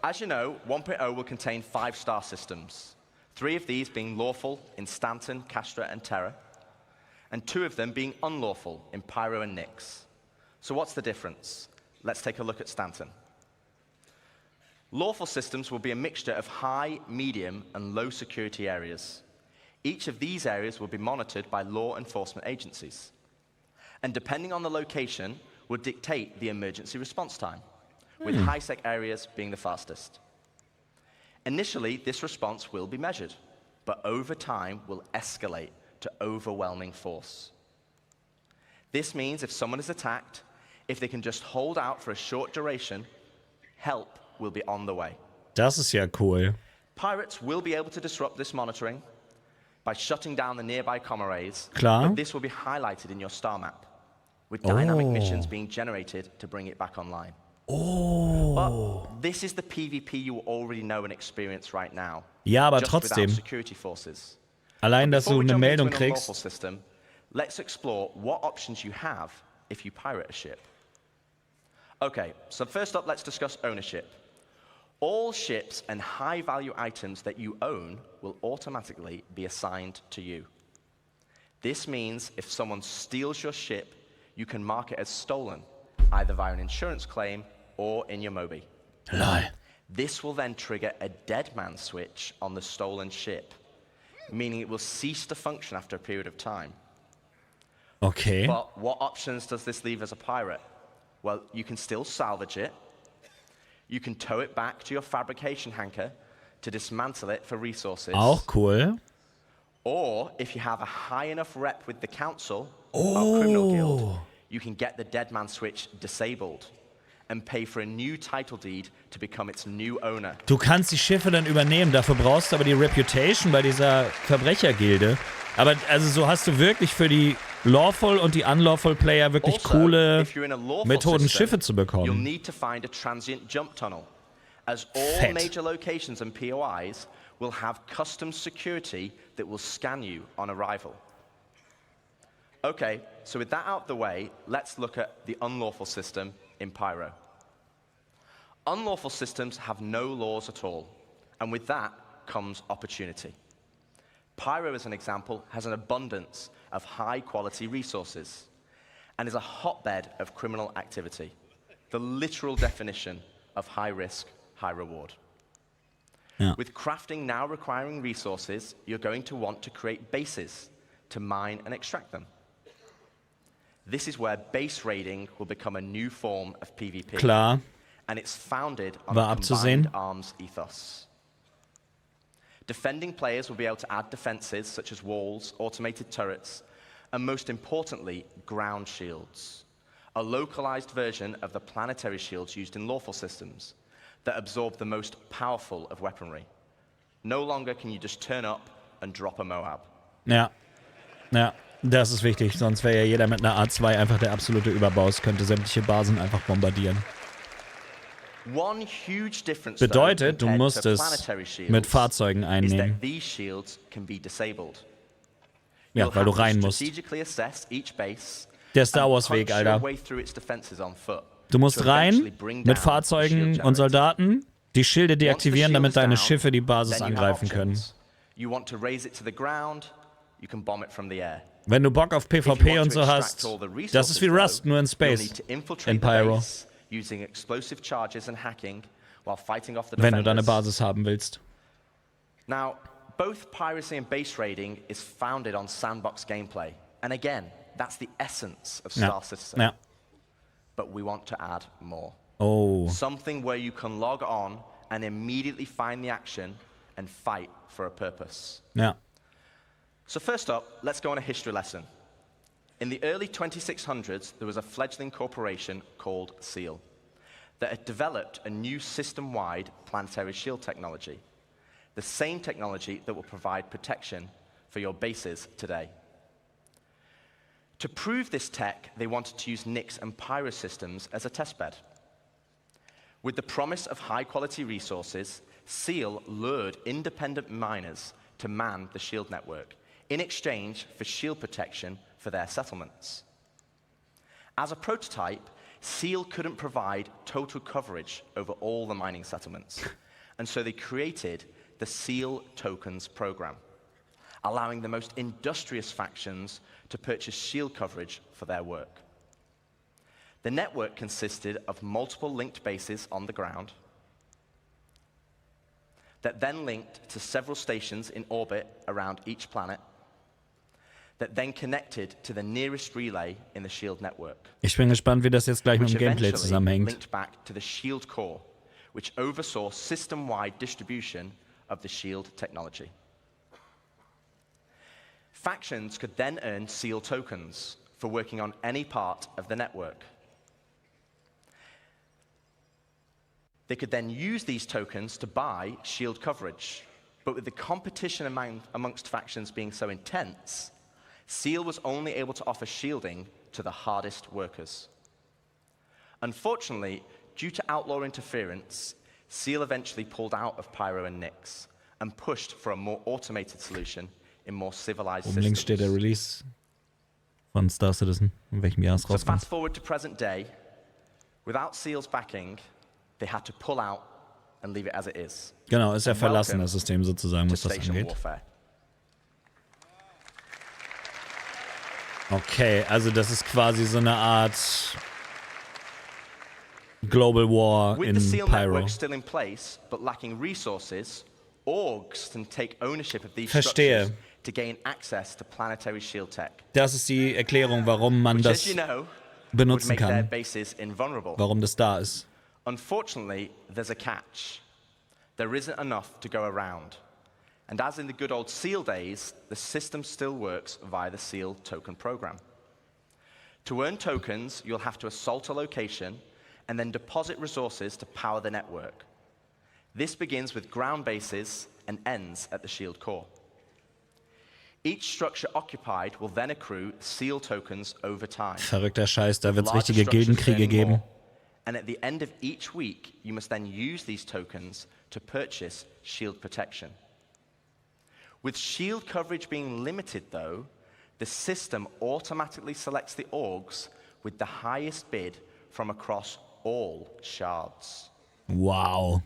As you know, 1.0 will contain 5 star systems. 3 of these being lawful in Stanton, Castra, and Terra, and 2 of them being unlawful in Pyro and Nyx. So what's the difference? Let's take a look at Stanton. Lawful systems will be a mixture of high, medium, and low security areas. Each of these areas will be monitored by law enforcement agencies. And depending on the location, will dictate the emergency response time, with high-sec areas being the fastest. Initially, this response will be measured, but over time will escalate to overwhelming force. This means if someone is attacked, if they can just hold out for a short duration, help will be on the way. Das ist ja cool. Pirates will be able to disrupt this monitoring by shutting down the nearby comm arrays, Klar. but this will be highlighted in your star map, with dynamic missions being generated to bring it back online. But this is the PvP you already know and experience right now. Ja, aber just trotzdem. without security forces. Allein, dass Before du we eine jump into Meldung an unlawful kriegst. system, let's explore what options you have if you pirate a ship. Okay, so first up, let's discuss ownership. All ships and high-value items that you own will automatically be assigned to you. This means if someone steals your ship, you can mark it as stolen, either via an insurance claim or in your Mobi. Lol. This will then trigger a dead man switch on the stolen ship, meaning it will cease to function after a period of time. Okay. But what options does this leave as a pirate? Well, you can still salvage it. You can tow it back to your fabrication hangar to dismantle it for resources. Auch cool. Or if you have a high enough rep with the council, our criminal guild, you can get the dead man switch disabled and pay for a new title deed to become its new owner. Du kannst die Schiffe dann übernehmen. Dafür brauchst du aber die Reputation bei dieser Verbrechergilde. Aber also so hast du wirklich für die Lawful und die Unlawful Player wirklich Also, coole if you're in a lawful Methoden, system, Schiffe zu you'll bekommen. need to find a transient jump tunnel, as all Fett. major locations and POIs will have custom security that will scan you on arrival. Okay, so with that out of the way, let's look at the unlawful system in Pyro. Unlawful systems have no laws at all, and with that comes opportunity. Pyro, as an example, has an abundance of high-quality resources and is a hotbed of criminal activity, the literal definition of high risk, high reward. Ja. With crafting now requiring resources, you're going to want to create bases to mine and extract them. This is where base raiding will become a new form of PvP. Klar, And it's founded on war a abzusehen. combined arms ethos. Defending players will be able to add defenses such as walls, automated turrets, and most importantly, ground shields, a localized version of the planetary shields used in lawful systems that absorb the most powerful of weaponry. No longer can you just turn up and drop a Moab. Ja. Ja, das ist wichtig. Sonst wäre ja jeder mit einer A2 einfach der absolute Überbaus, könnte sämtliche Basen einfach bombardieren. One huge difference, Bedeutet, du though, compared musst to es planetary shields mit Fahrzeugen is einnehmen. that these shields can be disabled. Ja, You'll weil du have to rein musst. strategically assess each base Der Star and Wars Weg, punch your Alter. way through its defenses on foot Du musst to eventually rein bring mit down the Fahrzeugen shield und generator. Soldaten, die Schilde Once the deaktivieren, shield damit is deine down, Schiffe die Basis then you have angreifen können. options. You want to raise it to the ground, you can bomb it from the air. Wenn du Bock auf If you PvP want und to so extract hast, all the das ist wie resources, Rust, nur in though, Space. you'll need to infiltrate In the Pyro. base using explosive charges and hacking while fighting off the Wenn du deine defenders. Basis haben willst. Now, both piracy and base raiding is founded on sandbox gameplay. And again, that's the essence of Ja. Star Citizen. Ja. But we want to add more. Oh. Something where you can log on and immediately find the action and fight for a purpose. Ja. So first up, let's go on a history lesson. In the early 2600s, there was a fledgling corporation called SEAL that had developed a new system-wide planetary shield technology, the same technology that will provide protection for your bases today. To prove this tech, they wanted to use Nyx and Pyro systems as a testbed. With the promise of high-quality resources, SEAL lured independent miners to man the shield network in exchange for shield protection for their settlements. As a prototype, SEAL couldn't provide total coverage over all the mining settlements, and so they created the SEAL Tokens program, allowing the most industrious factions to purchase shield coverage for their work. The network consisted of multiple linked bases on the ground that then linked to several stations in orbit around each planet that then connected to the nearest relay in the shield network, Ich bin gespannt, wie das jetzt gleich mit which dem Gameplay eventually zusammenhängt. linked back to the shield core, which oversaw system-wide distribution of the shield technology. Factions could then earn SEAL tokens for working on any part of the network. They could then use these tokens to buy shield coverage. But with the competition amongst factions being so intense, SEAL was only able to offer shielding to the hardest workers. Unfortunately, due to outlaw interference, SEAL eventually pulled out of Pyro and Nyx and pushed for a more automated solution in more civilized Oben links steht der systems. Release von Star Citizen, in welchem Jahr es So rauskommt. fast forward to present day, without SEAL's backing, they had to pull out and leave it as it is. Genau, ist ja verlassen, Welcome das System sozusagen, To was das station angeht. warfare. Okay, also das ist quasi so eine Art Global War With in the SEAL Pyro. network still in place, but lacking resources, orgs can take ownership of these Verstehe. structures to gain access to planetary shield tech, Das ist die Erklärung, warum man which, as das you know, would benutzen make their kann, bases invulnerable. warum das da ist. Unfortunately, there's a catch. There isn't enough to go around. And as in the good old SEAL days, the system still works via the SEAL token program. To earn tokens, you'll have to assault a location and then deposit resources to power the network. This begins with ground bases and ends at the shield core. Each structure occupied will then accrue SEAL tokens over time. Verrückter Scheiß, da wird es Large richtige structures Gildenkriege earning geben. more. And at the end of each week, you must then use these tokens to purchase shield protection. With shield coverage being limited, though, the system automatically selects the orgs with the highest bid from across all shards. Wow.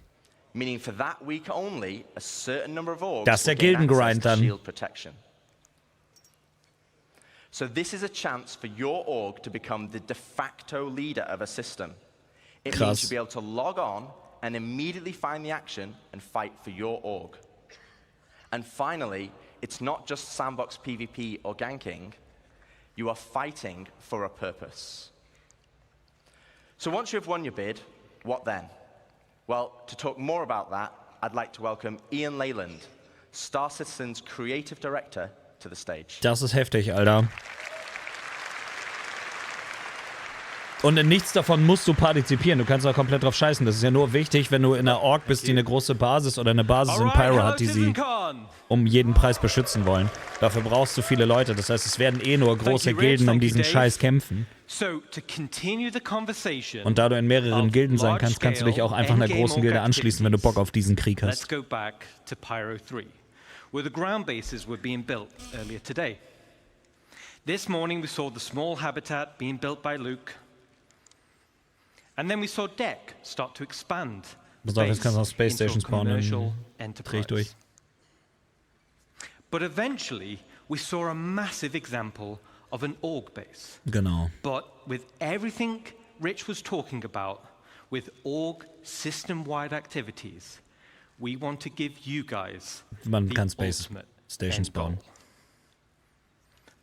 Meaning for that week only, a certain number of orgs Das ist der will gain Gildengrind access to dann. shield protection. So this is a chance for your org to become the de facto leader of a system. It means you'll be able to log on and immediately find the action and fight for your org. And finally, it's not just sandbox PvP or ganking. You are fighting for a purpose. So once you've won your bid, what then? Well, to talk more about that, I'd like to welcome Ian Leyland, Star Citizen's Creative Director, to the stage. Das ist heftig, Alter. Und in nichts davon musst du partizipieren. Du kannst auch komplett drauf scheißen. Das ist ja nur wichtig, wenn du in einer Org bist, die eine große Basis oder eine Basis in Pyro hat, die sie um jeden Preis beschützen wollen. Dafür brauchst du viele Leute. Das heißt, es werden eh nur große Gilden um diesen Scheiß kämpfen. Und da du in mehreren Gilden sein kannst, kannst du dich auch einfach einer großen Gilde anschließen, wenn du Bock auf diesen Krieg hast. Let's go back to Pyro 3, where the ground bases were being built earlier today. This morning we saw the small habitat being built by Luke. And then we saw deck start to expand. Pass auf, jetzt kannst du auf Space Station spawnen. Dreh ich durch. But eventually we saw a massive example of an org base. Genau. But with everything Rich was talking about, with org system-wide activities, we want to give you guys Man kann the Space ultimate Stations end goal. bauen.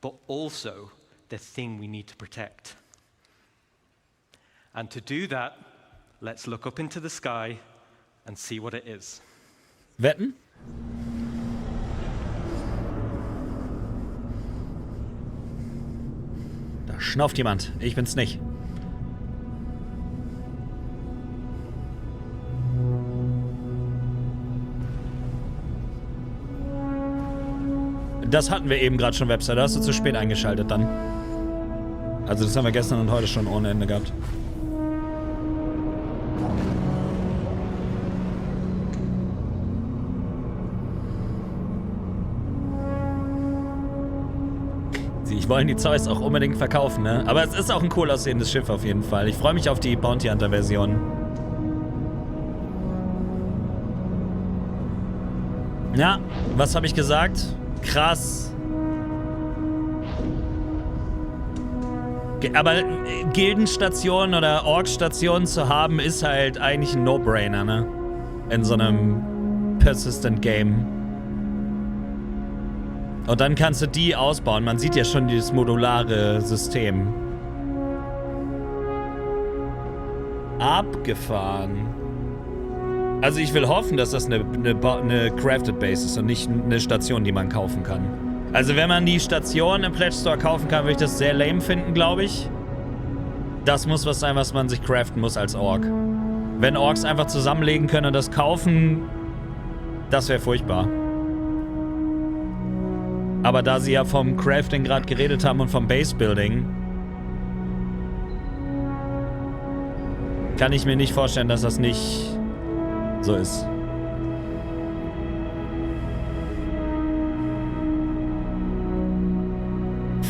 But also the thing we need to protect. And to do that, let's look up into the sky and see what it is. Wetten? Da schnauft jemand. Ich bin's nicht. Das hatten wir eben gerade schon, Website. Da hast du zu spät eingeschaltet dann. Also das haben wir gestern und heute schon ohne Ende gehabt. Sie wollen die Zeus auch unbedingt verkaufen, ne? Aber es ist auch ein cool aussehendes Schiff auf jeden Fall. Ich freue mich auf die Bounty Hunter Version. Ja, was habe ich gesagt? Krass. Aber Gildenstationen oder Org-Stationen zu haben, ist halt eigentlich ein No-Brainer, ne? In so einem Persistent Game. Und dann kannst du die ausbauen. Man sieht ja schon dieses modulare System. Abgefahren. Also ich will hoffen, dass das eine Crafted Base ist und nicht eine Station, die man kaufen kann. Also wenn man die Station im Pledge Store kaufen kann, würde ich das sehr lame finden, glaube ich. Das muss was sein, was man sich craften muss als Org. Wenn Orks einfach zusammenlegen können und das kaufen, das wäre furchtbar. Aber da sie ja vom Crafting gerade geredet haben und vom Base-Building, kann ich mir nicht vorstellen, dass das nicht so ist.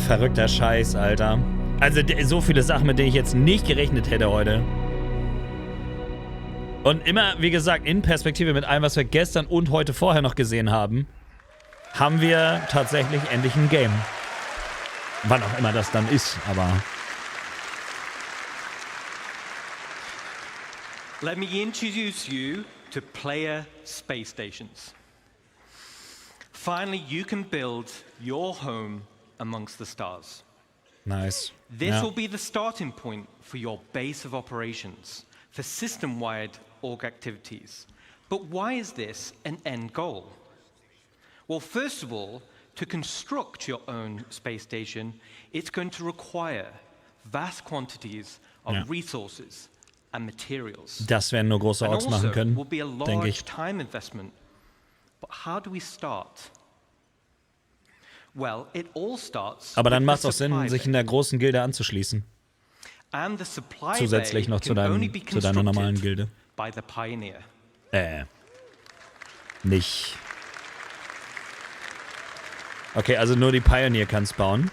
Verrückter Scheiß, Alter. Also so viele Sachen, mit denen ich jetzt nicht gerechnet hätte heute. Und immer, wie gesagt, in Perspektive mit allem, was wir gestern und heute vorher noch gesehen haben, haben wir tatsächlich endlich ein Game. Wann auch immer das dann ist, aber... Let me introduce you to player space stations. Finally, you can build your home amongst the stars. Nice. This will be the starting point for your base of operations, for system-wide org activities. But why is this an end goal? Well, first of all, to construct your own space station, it's going to require vast quantities of resources and materials. Das werden nur große Orks machen können, will be a denke ich. large time investment. But how do we start? Well, it all starts. Aber dann with macht es the auch Sinn, supply sich in der großen Gilde anzuschließen. And the supply Zusätzlich noch zu can only be deiner normalen constructed Gilde. by the pioneer. Nicht. Okay, also nur die Pioneer kann es bauen.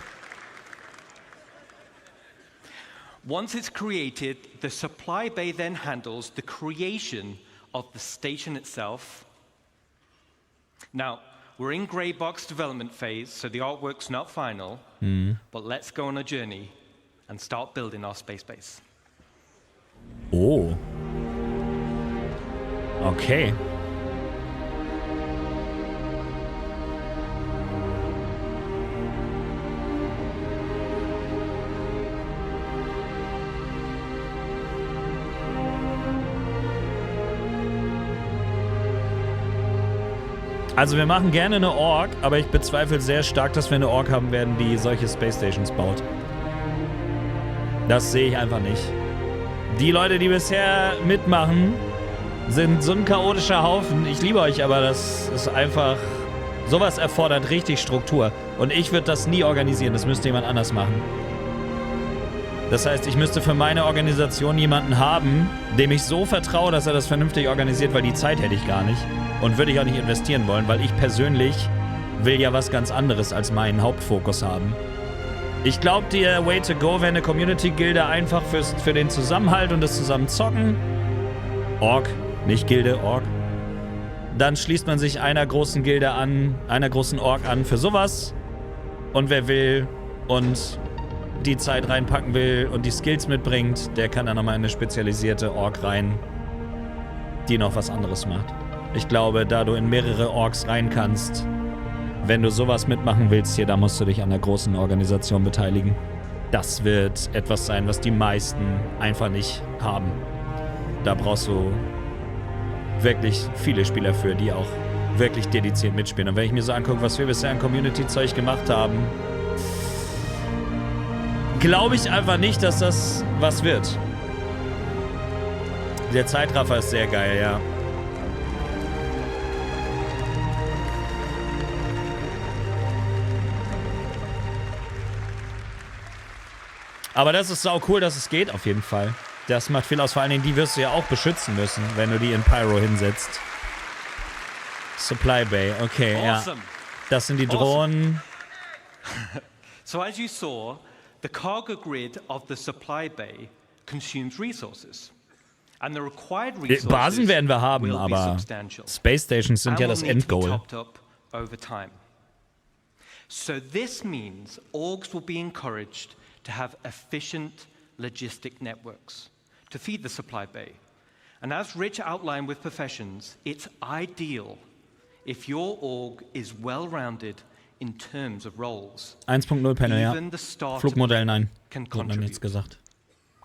Once it's created, the supply bay then handles the creation of the station itself. Now, we're in grey box development phase, so the artwork's not final, but let's go on a journey and start building our space base. Oh. Okay. Also wir machen gerne eine Org, aber ich bezweifle sehr stark, dass wir eine Org haben werden, die solche Space Stations baut. Das sehe ich einfach nicht. Die Leute, die bisher mitmachen, sind so ein chaotischer Haufen. Ich liebe euch, aber das ist einfach... Sowas erfordert richtig Struktur. Und ich würde das nie organisieren, das müsste jemand anders machen. Das heißt, ich müsste für meine Organisation jemanden haben, dem ich so vertraue, dass er das vernünftig organisiert, weil die Zeit hätte ich gar nicht. Und würde ich auch nicht investieren wollen, weil ich persönlich will ja was ganz anderes als meinen Hauptfokus haben. Ich glaube, der Way to go wäre eine Community-Gilde einfach für den Zusammenhalt und das Zusammenzocken. Org, nicht Gilde, Org. Dann schließt man sich einer großen Gilde an, einer großen Org an für sowas. Und wer will und die Zeit reinpacken will und die Skills mitbringt, der kann dann nochmal in eine spezialisierte Org rein, die noch was anderes macht. Ich glaube, da du in mehrere Orgs rein kannst, wenn du sowas mitmachen willst hier, da musst du dich an der großen Organisation beteiligen. Das wird etwas sein, was die meisten einfach nicht haben. Da brauchst du wirklich viele Spieler für, die auch wirklich dediziert mitspielen. Und wenn ich mir so angucke, was wir bisher an Community-Zeug gemacht haben, glaube ich einfach nicht, dass das was wird. Der Zeitraffer ist sehr geil, ja. Aber das ist sau cool, dass es geht, auf jeden Fall. Das macht viel aus. Vor allen Dingen, die wirst du ja auch beschützen müssen, wenn du die in Pyro hinsetzt. Supply Bay, okay, Awesome. ja. Das sind die Drohnen. So as you saw, the cargo grid of the supply bay consumes resources. And the required resources Basen werden wir haben, will be aber substantial. Space Stations sind And ja will das need to be Endgoal. topped up over time. So this means orgs will be encouraged to have efficient logistic networks to feed the supply bay. And as Rich outlined with professions, it's ideal if your org is well-rounded in terms of roles. 1.0 Panel, ja. Even the starter Flugmodell, nein. can Wurde noch nichts contribute. gesagt.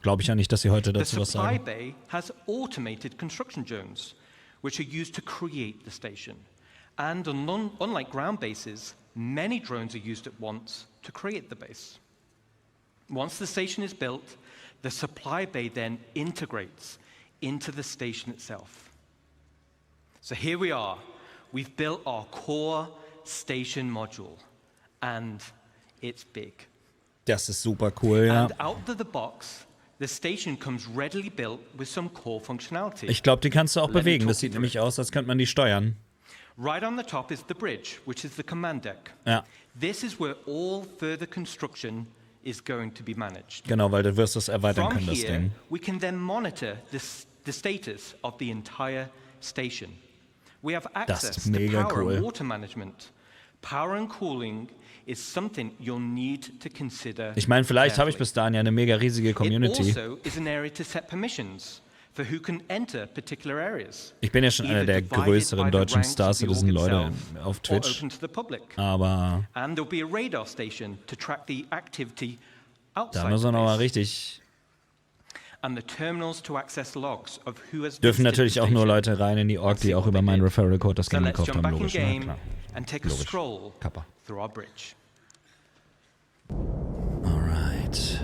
Glaube ich ja nicht, dass sie heute The dazu was supply sagen. bay has automated construction zones, which are used to create the station. And unlike ground bases, many drones are used at once to create the base. Once the station is built, the supply bay then integrates into the station itself. So here we are. We've built our core station module, and it's big. Das ist super cool, ja. And out of the box, the station comes readily built with some core functionality. Ich glaube, die kannst du auch Let me bewegen. Das talk sieht you nämlich aus, als könnte man die steuern. Right on the top is the bridge, which is the command deck. Ja, This is where all further construction is going to be managed. genau, weil du wirst es erweitern From können, das here, Ding. we can then monitor the status of the entire station. We have access to mega power cool. and water management. Power and cooling is something you'll need to consider. Ich meine, vielleicht habe ich carefully. bis dahin ja eine mega riesige Community. It also is an area to set permissions for who can enter particular areas. Ich bin ja schon einer Either der divided größeren by the deutschen ranks Star of the org Citizen Leute itself auf or Twitch. open to the public. Aber And there'll be a radar station to track the activity da outside müssen wir the nochmal base. richtig. And the terminals to access logs of who has Dürfen visited natürlich the auch nur station. Leute rein in die Org, and see die auch what über they meinen did. Referral Code das So Game let's gekauft jump haben, back in logisch. Ja, game klar. and take a Logisch. stroll Kappa. through our bridge. Alright.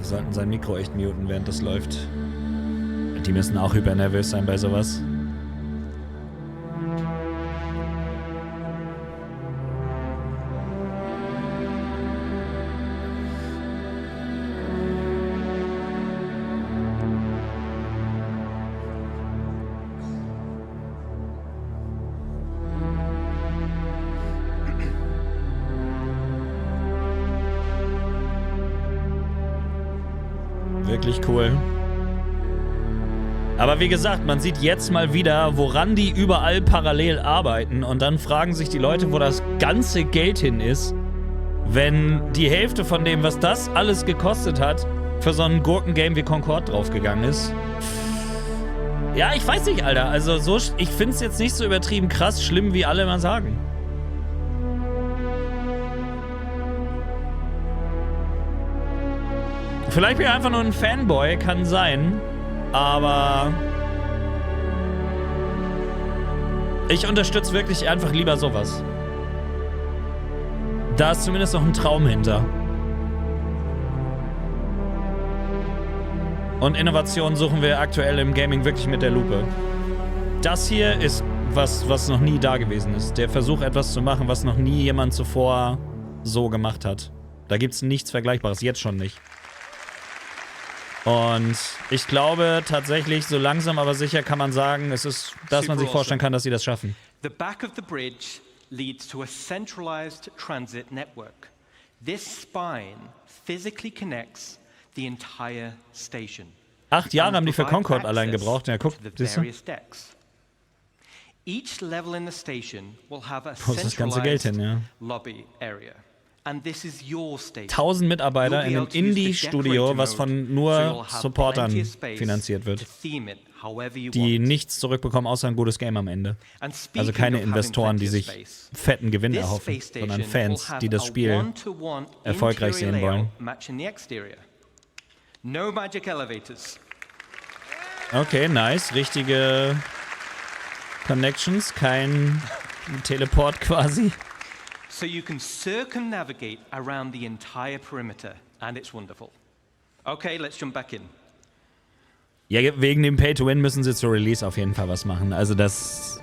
Die sollten sein Mikro echt muten, während das läuft. Die müssen auch hypernervös sein bei sowas. wirklich cool. Aber wie gesagt, man sieht jetzt mal wieder, woran die überall parallel arbeiten. Und dann fragen sich die Leute, wo das ganze Geld hin ist, wenn die Hälfte von dem, was das alles gekostet hat, für so ein Gurkengame wie Concord draufgegangen ist. Ja, ich weiß nicht, Alter. Also so, ich finde es jetzt nicht so übertrieben krass schlimm, wie alle mal sagen. Vielleicht bin ich einfach nur ein Fanboy, kann sein. Aber ich unterstütze wirklich einfach lieber sowas. Da ist zumindest noch ein Traum hinter. Und Innovationen suchen wir aktuell im Gaming wirklich mit der Lupe. Das hier ist was noch nie da gewesen ist. Der Versuch, etwas zu machen, was noch nie jemand zuvor so gemacht hat. Da gibt es nichts Vergleichbares, jetzt schon nicht. Und ich glaube tatsächlich, so langsam aber sicher kann man sagen, es ist, dass man sich vorstellen kann, dass sie das schaffen. The back of the bridge leads to a centralized transit network. This spine physically connects the entire station. 8 Jahre haben die für Concord allein gebraucht. Ja, guck, siehst du? Each level in the station will have a Wo ist das ganze Geld hin, ja? lobby area. And this is your station. 1000 Mitarbeiter in einem Indie-Studio, was von nur Supportern finanziert wird. Die nichts zurückbekommen, außer ein gutes Game am Ende. Also keine Investoren, die sich fetten Gewinn erhoffen, sondern Fans, die das Spiel erfolgreich sehen wollen. No magic elevators. Okay, nice. Richtige Connections, kein Teleport quasi. So you can circumnavigate around the entire perimeter, and it's wonderful. Okay, let's jump back in. Ja, wegen dem Pay-to-Win müssen sie zur Release auf jeden Fall was machen. Also, dass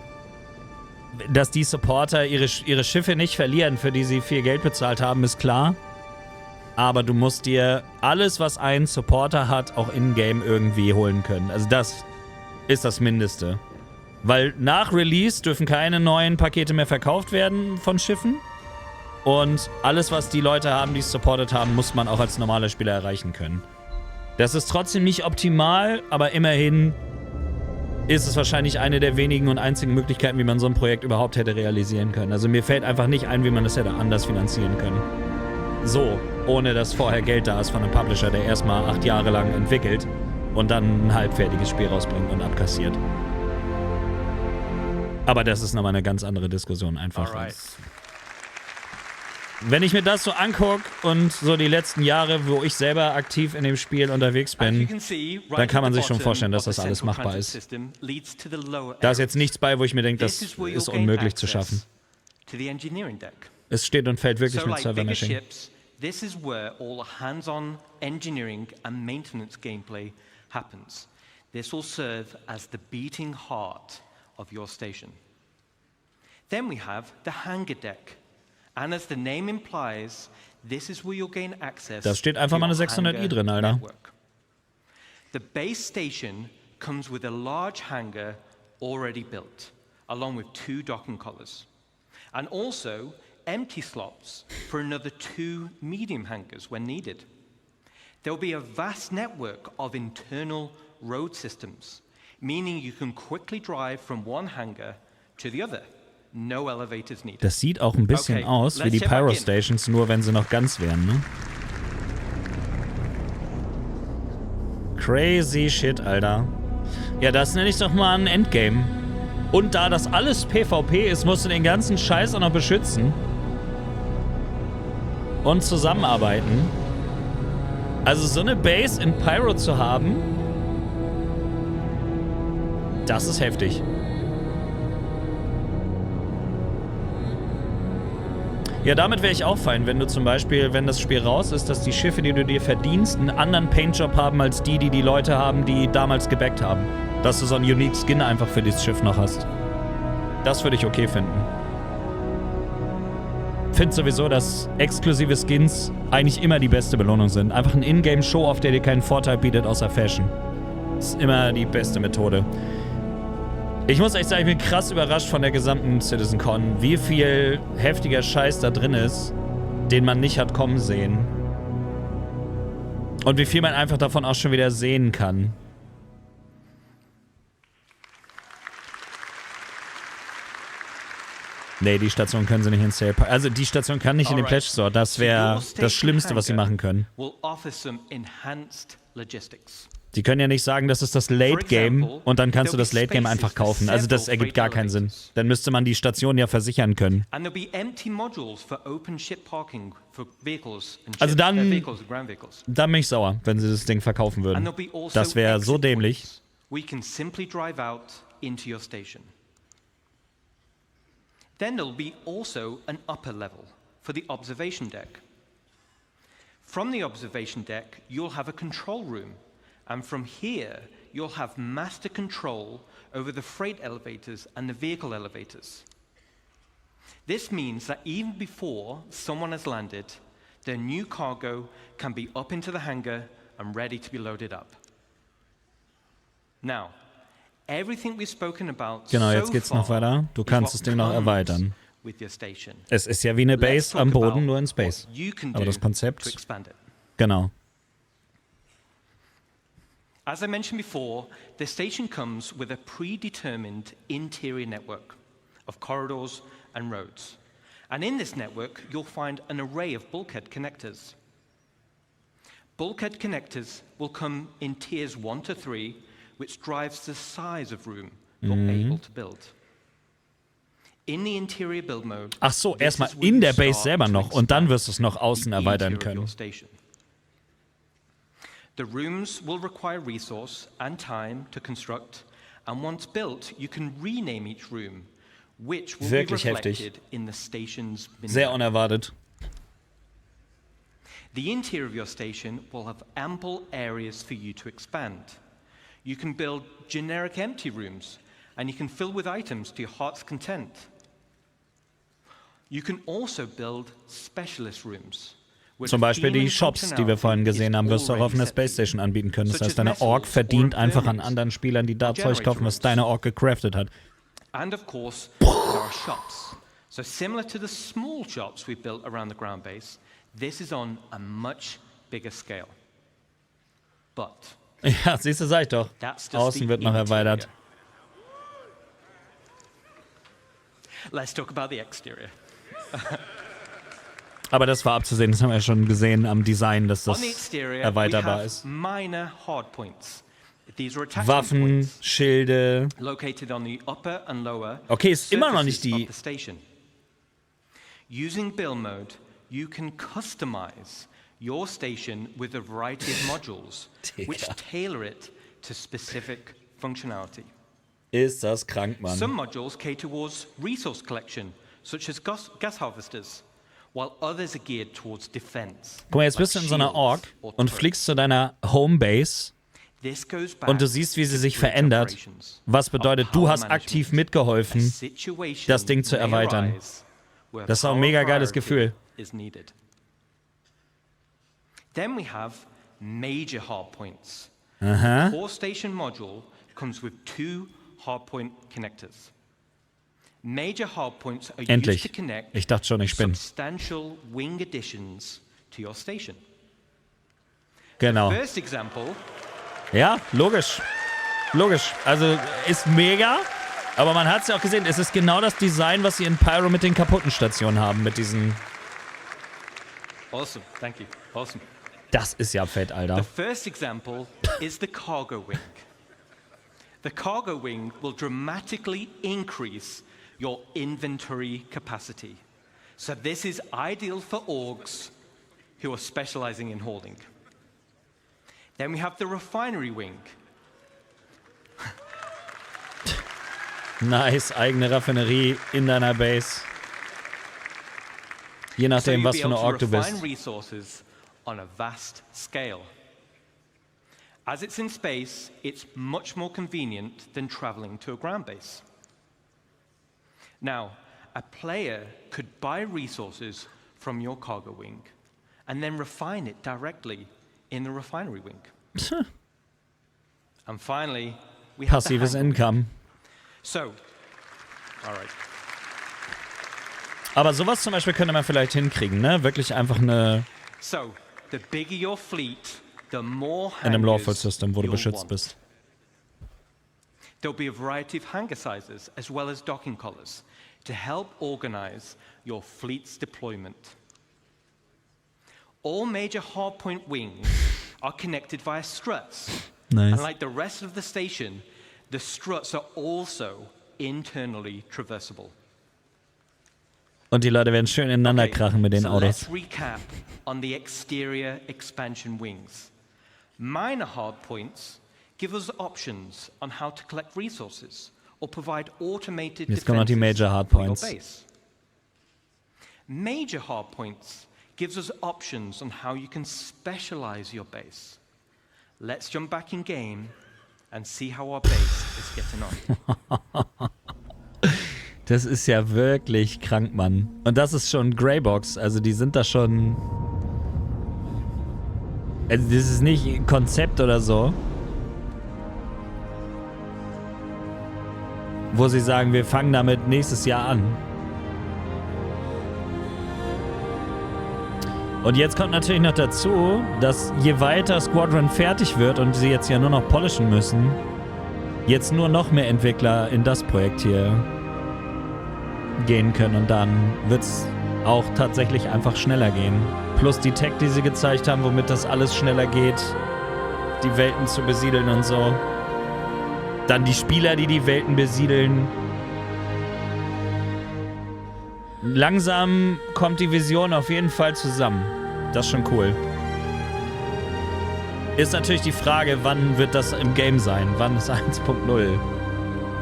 die Supporter ihre Schiffe nicht verlieren, für die sie viel Geld bezahlt haben, ist klar. Aber du musst dir alles, was ein Supporter hat, auch in-game irgendwie holen können. Also das ist das Mindeste. Weil nach Release dürfen keine neuen Pakete mehr verkauft werden von Schiffen. Und alles, was die Leute haben, die es supportet haben, muss man auch als normaler Spieler erreichen können. Das ist trotzdem nicht optimal, aber immerhin ist es wahrscheinlich eine der wenigen und einzigen Möglichkeiten, wie man so ein Projekt überhaupt hätte realisieren können. Also mir fällt einfach nicht ein, wie man das hätte anders finanzieren können. So, ohne dass vorher Geld da ist von einem Publisher, der erstmal 8 Jahre lang entwickelt und dann ein halbfertiges Spiel rausbringt und abkassiert. Aber das ist nochmal eine ganz andere Diskussion einfach. Wenn ich mir das so angucke und so die letzten Jahre, wo ich selber aktiv in dem Spiel unterwegs bin, dann kann man sich schon vorstellen, dass das alles machbar ist. Da ist jetzt nichts bei, wo ich mir denke, das ist unmöglich zu schaffen. Es steht und fällt wirklich mit Server-Meshing. This is where all the hands-on engineering and maintenance gameplay happens. This will serve as the beating heart of your station. Then we have the hangar deck. And as the name implies, this is where you'll gain access. Da steht einfach mal eine 600i drin, Alter. Network. The base station comes with a large hangar already built, along with 2 docking collars. And also empty slots for another 2 medium hangars when needed. There will be a vast network of internal road systems, meaning you can quickly drive from one hangar to the other. No elevators needed. Das sieht auch ein bisschen aus wie die Pyro Stations, nur wenn sie noch ganz wären, ne? Crazy shit, Alter. Ja, das nenne ich doch mal ein Endgame. Und da das alles PvP ist, musst du den ganzen Scheiß auch noch beschützen. Und zusammenarbeiten. Also so eine Base in Pyro zu haben, das ist heftig. Ja, damit wäre ich auch fein, wenn du zum Beispiel, wenn das Spiel raus ist, dass die Schiffe, die du dir verdienst, einen anderen Paintjob haben als die Leute haben, die damals gebackt haben. Dass du so einen unique Skin einfach für dieses Schiff noch hast. Das würde ich okay finden. Finde sowieso, dass exklusive Skins eigentlich immer die beste Belohnung sind. Einfach ein Ingame-Show-Off, der dir keinen Vorteil bietet außer Fashion. Das ist immer die beste Methode. Ich muss echt sagen, ich bin krass überrascht von der gesamten CitizenCon, wie viel heftiger Scheiß da drin ist, den man nicht hat kommen sehen. Und wie viel man einfach davon auch schon wieder sehen kann. Nee, die Station können sie nicht in Sale Park. Also die Station kann nicht in den Pledge Store. Das wäre das Schlimmste, was sie machen können. Die können ja nicht sagen, das ist das Late Game und dann kannst du das Late Game einfach kaufen. Also das ergibt gar keinen Sinn. Dann müsste man die Station ja versichern können. Also dann bin ich sauer, wenn sie das Ding verkaufen würden. Das wäre so dämlich. Then there'll be also an upper level for the observation deck. From the observation deck, you'll have a control room. And from here, you'll have master control over the freight elevators and the vehicle elevators. This means that even before someone has landed, their new cargo can be up into the hangar and ready to be loaded up. Now, everything we've spoken about genau, jetzt geht's noch weiter. Du kannst das Ding noch erweitern. Es ist ja wie eine Base am Boden, nur in Space. Aber das Konzept... Genau. As I mentioned before, the station comes with a predetermined interior network of corridors and roads. And in this network, you'll find an array of bulkhead connectors. Bulkhead connectors will come in tiers 1 to 3, which drives the size of room you're able to build. In the interior build mode, ach so, erstmal in der Base selber noch und dann wirst du es noch außen erweitern können. The rooms will require resource and time to construct, and once built, you can rename each room, which will wirklich be reflected heftig. in the station's menu. Sehr unerwartet. The interior of your station will have ample areas for you to expand. You can build generic empty rooms, and you can fill with items to your heart's content. You can also build specialist rooms. Zum Beispiel die Shops, die wir vorhin gesehen haben, wirst du auch auf einer Space Station anbieten können. Das heißt, deine Org verdient einfach an anderen Spielern, die da Zeug kaufen, was deine Org gecraftet hat. And of course, there are shops. So similar to the small shops we built around the ground base, this is on a much bigger scale. But ja, siehst du, sag ich doch. Außen wird noch erweitert. Let's talk about the exterior. Aber das war abzusehen, das haben wir ja schon gesehen am Design, dass das erweiterbar ist. Waffen, Schilde. Okay, ist immer noch nicht die... Using build mode, you can customize your station with a variety of modules, which tailor it to specific functionality. Ist das krank, Mann. Some modules cater towards resource collection, such as gas harvesters, while others are geared towards defense. Guck mal, jetzt bist du in so einer Org und fliegst zu deiner Homebase und du siehst, wie sie sich verändert. Was bedeutet, du hast aktiv mitgeholfen, das Ding zu erweitern. Das ist auch ein mega geiles Gefühl. Then we have major hardpoints. Aha. The core station module comes with 2 hardpoint connectors. Major hardpoints are used to connect ich dachte schon, ich spinne. substantial wing additions to your station. Genau. First example. Ja, logisch. Logisch. Also ist mega. Aber man hat es ja auch gesehen, es ist genau das Design, was sie in Pyro mit den kaputten Stationen haben, mit diesen... Awesome, thank you. Awesome. Das ist ja fett, Alter. The first example is the cargo wing. The cargo wing will dramatically increase your inventory capacity. So this is ideal for orgs who are specializing in holding. Then we have the refinery wing. Nice, eigene Raffinerie in deiner Base. Je nachdem, was für eine Org du bist. Resources on a vast scale. As it's in space, it's much more convenient than traveling to a ground base. Now, a player could buy resources from your cargo wing and then refine it directly in the refinery wing. And finally, we have passives Income. So, all right. Aber sowas zum Beispiel könnte man vielleicht hinkriegen, ne? Wirklich einfach eine... So, the bigger your fleet, the more In einem Lawful hangers System, wo du you'll beschützt want. bist. There'll be a variety of hanger sizes as well as docking collars to help organize your fleet's deployment. All major hardpoint wings are connected via struts. Nice. And like the rest of the station, the struts are also internally traversable. Und die Leute werden schön ineinander krachen mit den so Autos. let's recap on the exterior expansion wings. Minor hardpoints give us options on how to collect resources or provide automated Jetzt kommen noch die defenses Major for your Hardpoints. base. Major hardpoints gives us options on how you can specialize your base. Let's jump back in game and see how our base is getting on. Das ist ja wirklich krank, Mann. Und das ist schon Greybox. Also die sind da schon... Also das ist nicht ein Konzept oder so. Wo sie sagen, wir fangen damit nächstes Jahr an. Und jetzt kommt natürlich noch dazu, dass je weiter Squadron fertig wird und sie jetzt ja nur noch polishen müssen, jetzt nur noch mehr Entwickler in das Projekt hier gehen können und dann wird es auch tatsächlich einfach schneller gehen. Plus die Tech, die sie gezeigt haben, womit das alles schneller geht, die Welten zu besiedeln und so. Dann die Spieler, die die Welten besiedeln. Langsam kommt die Vision auf jeden Fall zusammen. Das ist schon cool. Ist natürlich die Frage, wann wird das im Game sein? Wann ist 1.0?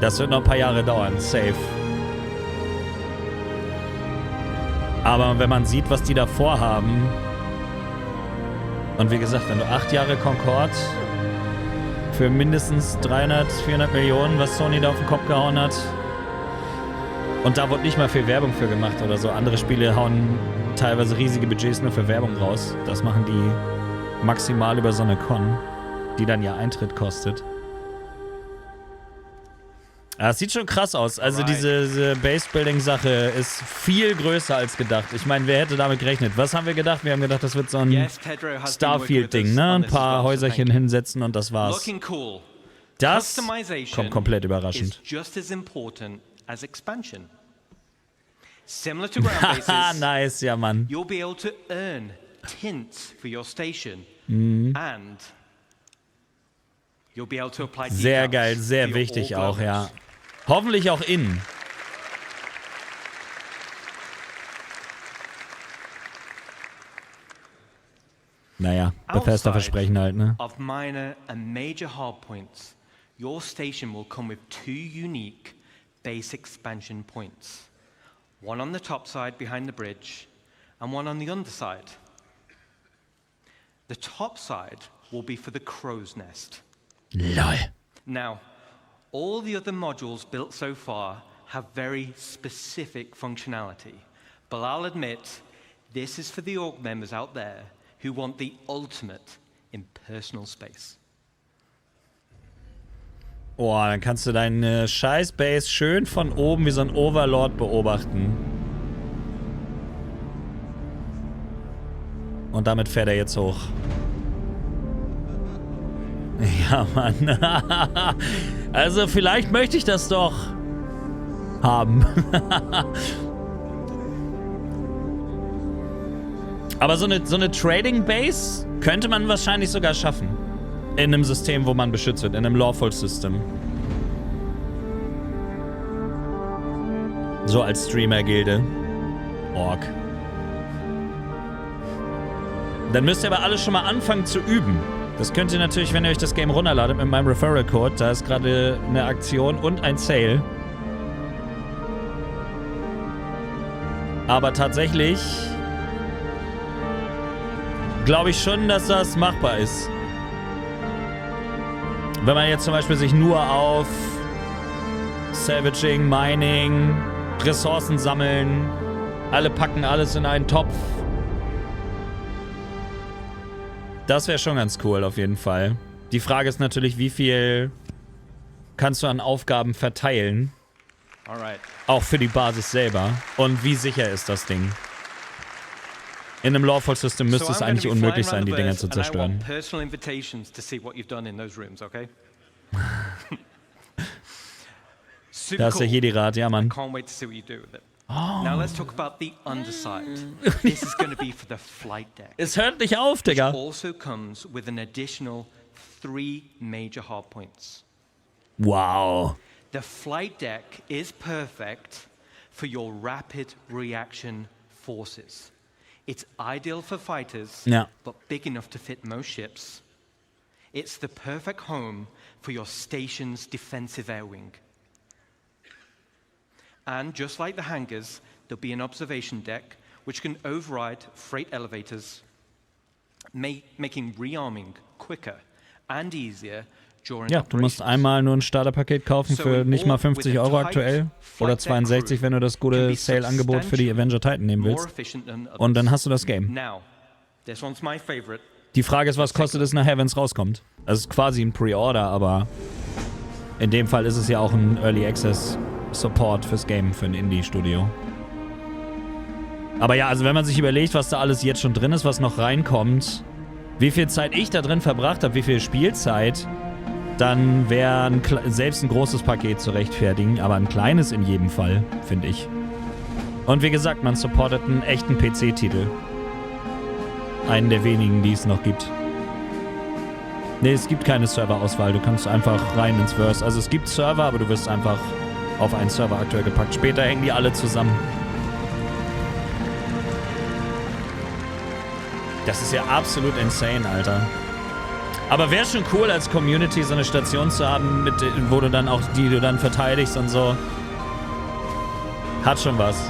Das wird noch ein paar Jahre dauern, safe. Aber wenn man sieht, was die da vorhaben, und wie gesagt, wenn du 8 Jahre Concorde für mindestens 300, 400 Millionen, was Sony da auf den Kopf gehauen hat, und da wurde nicht mal viel Werbung für gemacht oder so. Andere Spiele hauen teilweise riesige Budgets nur für Werbung raus. Das machen die maximal über so eine Con, die dann ja Eintritt kostet. Ja, es sieht schon krass aus. Also diese Base-Building-Sache ist viel größer als gedacht. Ich meine, wer hätte damit gerechnet? Was haben wir gedacht? Wir haben gedacht, das wird so ein Starfield-Ding, ne? Ein paar Häuserchen hinsetzen und das war's. Das kommt komplett überraschend. As expansion. Similar to ground bases, nice, ja, Mann. You'll be able to earn tints for your station and you'll be able to apply sehr geil, sehr wichtig auch, ja. Hoffentlich auch innen. Naja, Bethesda-Versprechen halt, ne? Of minor and major hardpoints, your station will come with 2 unique base expansion points. One on the top side behind the bridge and one on the underside. The top side will be for the crow's nest. Lol. Now, all the other modules built so far have very specific functionality. But I'll admit, this is for the org members out there who want the ultimate in personal space. Oh, dann kannst du deine Scheiß-Base schön von oben wie so ein Overlord beobachten. Und damit fährt er jetzt hoch. Ja, Mann. Also vielleicht möchte ich das doch haben. Aber so eine Trading-Base könnte man wahrscheinlich sogar schaffen. In einem System, wo man beschützt wird, in einem Lawful System. So als Streamer-Gilde. Org. Dann müsst ihr aber alle schon mal anfangen zu üben. Das könnt ihr natürlich, wenn ihr euch das Game runterladet mit meinem Referral-Code. Da ist gerade eine Aktion und ein Sale. Aber tatsächlich glaube ich schon, dass das machbar ist. Wenn man jetzt zum Beispiel sich nur auf Salvaging, Mining, Ressourcen sammeln, alle packen alles in einen Topf. Das wäre schon ganz cool auf jeden Fall. Die Frage ist natürlich, wie viel kannst du an Aufgaben verteilen? Auch für die Basis selber. Und wie sicher ist das Ding? In einem Lawful System müsste es eigentlich unmöglich sein, die Dinger zu zerstören. Da ist der Jedi-Rat, ja Mann. Now let's talk about the underside. This is going to be for the flight deck. Es hört nicht auf, Digga. Which also comes with an additional 3 major hardpoints. Wow. The flight deck is perfect for your rapid reaction forces. It's ideal for fighters, but big enough to fit most ships. It's the perfect home for your station's defensive air wing. And just like the hangars, there'll be an observation deck which can override freight elevators, making rearming quicker and easier during Ja, du musst einmal nur ein Starterpaket kaufen für nicht mal 50 Euro aktuell oder 62, wenn du das gute Sale-Angebot für die Avenger Titan nehmen willst. Und dann hast du das Game. Die Frage ist, was kostet es nachher, wenn es rauskommt? Also es ist quasi ein Pre-Order, aber in dem Fall ist es ja auch ein Early Access Support fürs Game, für ein Indie-Studio. Aber ja, also wenn man sich überlegt, was da alles jetzt schon drin ist, was noch reinkommt, wie viel Zeit ich da drin verbracht habe, wie viel Spielzeit, dann wäre selbst ein großes Paket zu rechtfertigen, aber ein kleines in jedem Fall, finde ich. Und wie gesagt, man supportet einen echten PC-Titel. Einen der wenigen, die es noch gibt. Nee, es gibt keine Serverauswahl, du kannst einfach rein ins Verse. Also es gibt Server, aber du wirst einfach auf einen Server aktuell gepackt. Später hängen die alle zusammen. Das ist ja absolut insane, Alter. Aber wäre schon cool, als Community so eine Station zu haben, wo du dann auch die du dann verteidigst und so. Hat schon was.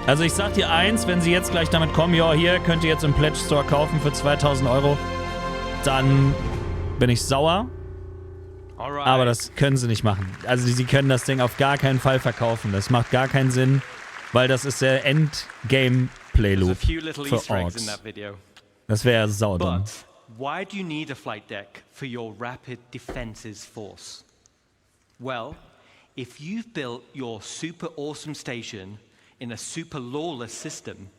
Also ich sag dir eins, wenn sie jetzt gleich damit kommen, ja, hier könnt ihr jetzt im Pledge Store kaufen für 2000 Euro, dann bin ich sauer. Aber das können sie nicht machen. Also sie können das Ding auf gar keinen Fall verkaufen. Das macht gar keinen Sinn, weil das ist der Endgame-Play-Loop für Orks. Das wäre saudumm. But why do you need a flight deck for your rapid defenses force? Well, if you've built your super awesome station in a super lawless system,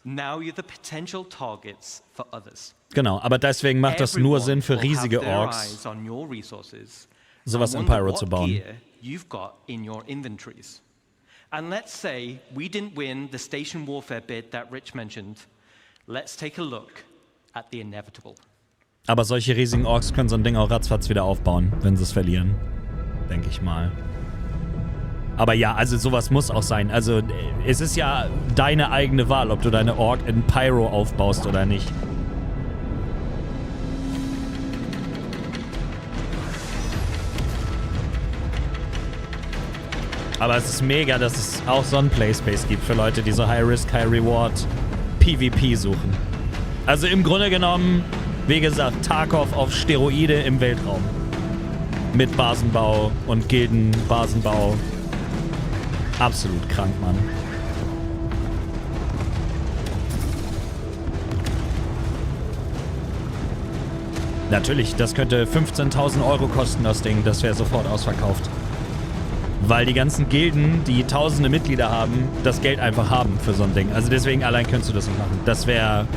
now you're the potential targets for others. Genau, aber deswegen macht das nur Sinn für riesige Orks, sowas in Pyro zu bauen. You've got in your inventories. And let's say we didn't win the station warfare bid that Rich mentioned. Let's take a look at the inevitable. Aber solche riesigen Orks können so ein Ding auch ratzfatz wieder aufbauen, wenn sie es verlieren. Denke ich mal. Aber ja, also sowas muss auch sein. Also es ist ja deine eigene Wahl, ob du deine Ork in Pyro aufbaust oder nicht. Aber es ist mega, dass es auch so einen Playspace gibt für Leute, die so High-Risk, High-Reward PvP suchen. Also im Grunde genommen, wie gesagt, Tarkov auf Steroide im Weltraum. Mit Basenbau und Gildenbasenbau. Absolut krank, Mann. Natürlich, das könnte 15.000 Euro kosten, das Ding. Das wäre sofort ausverkauft. Weil die ganzen Gilden, die tausende Mitglieder haben, das Geld einfach haben für so ein Ding. Also deswegen allein könntest du das nicht machen. Das wäre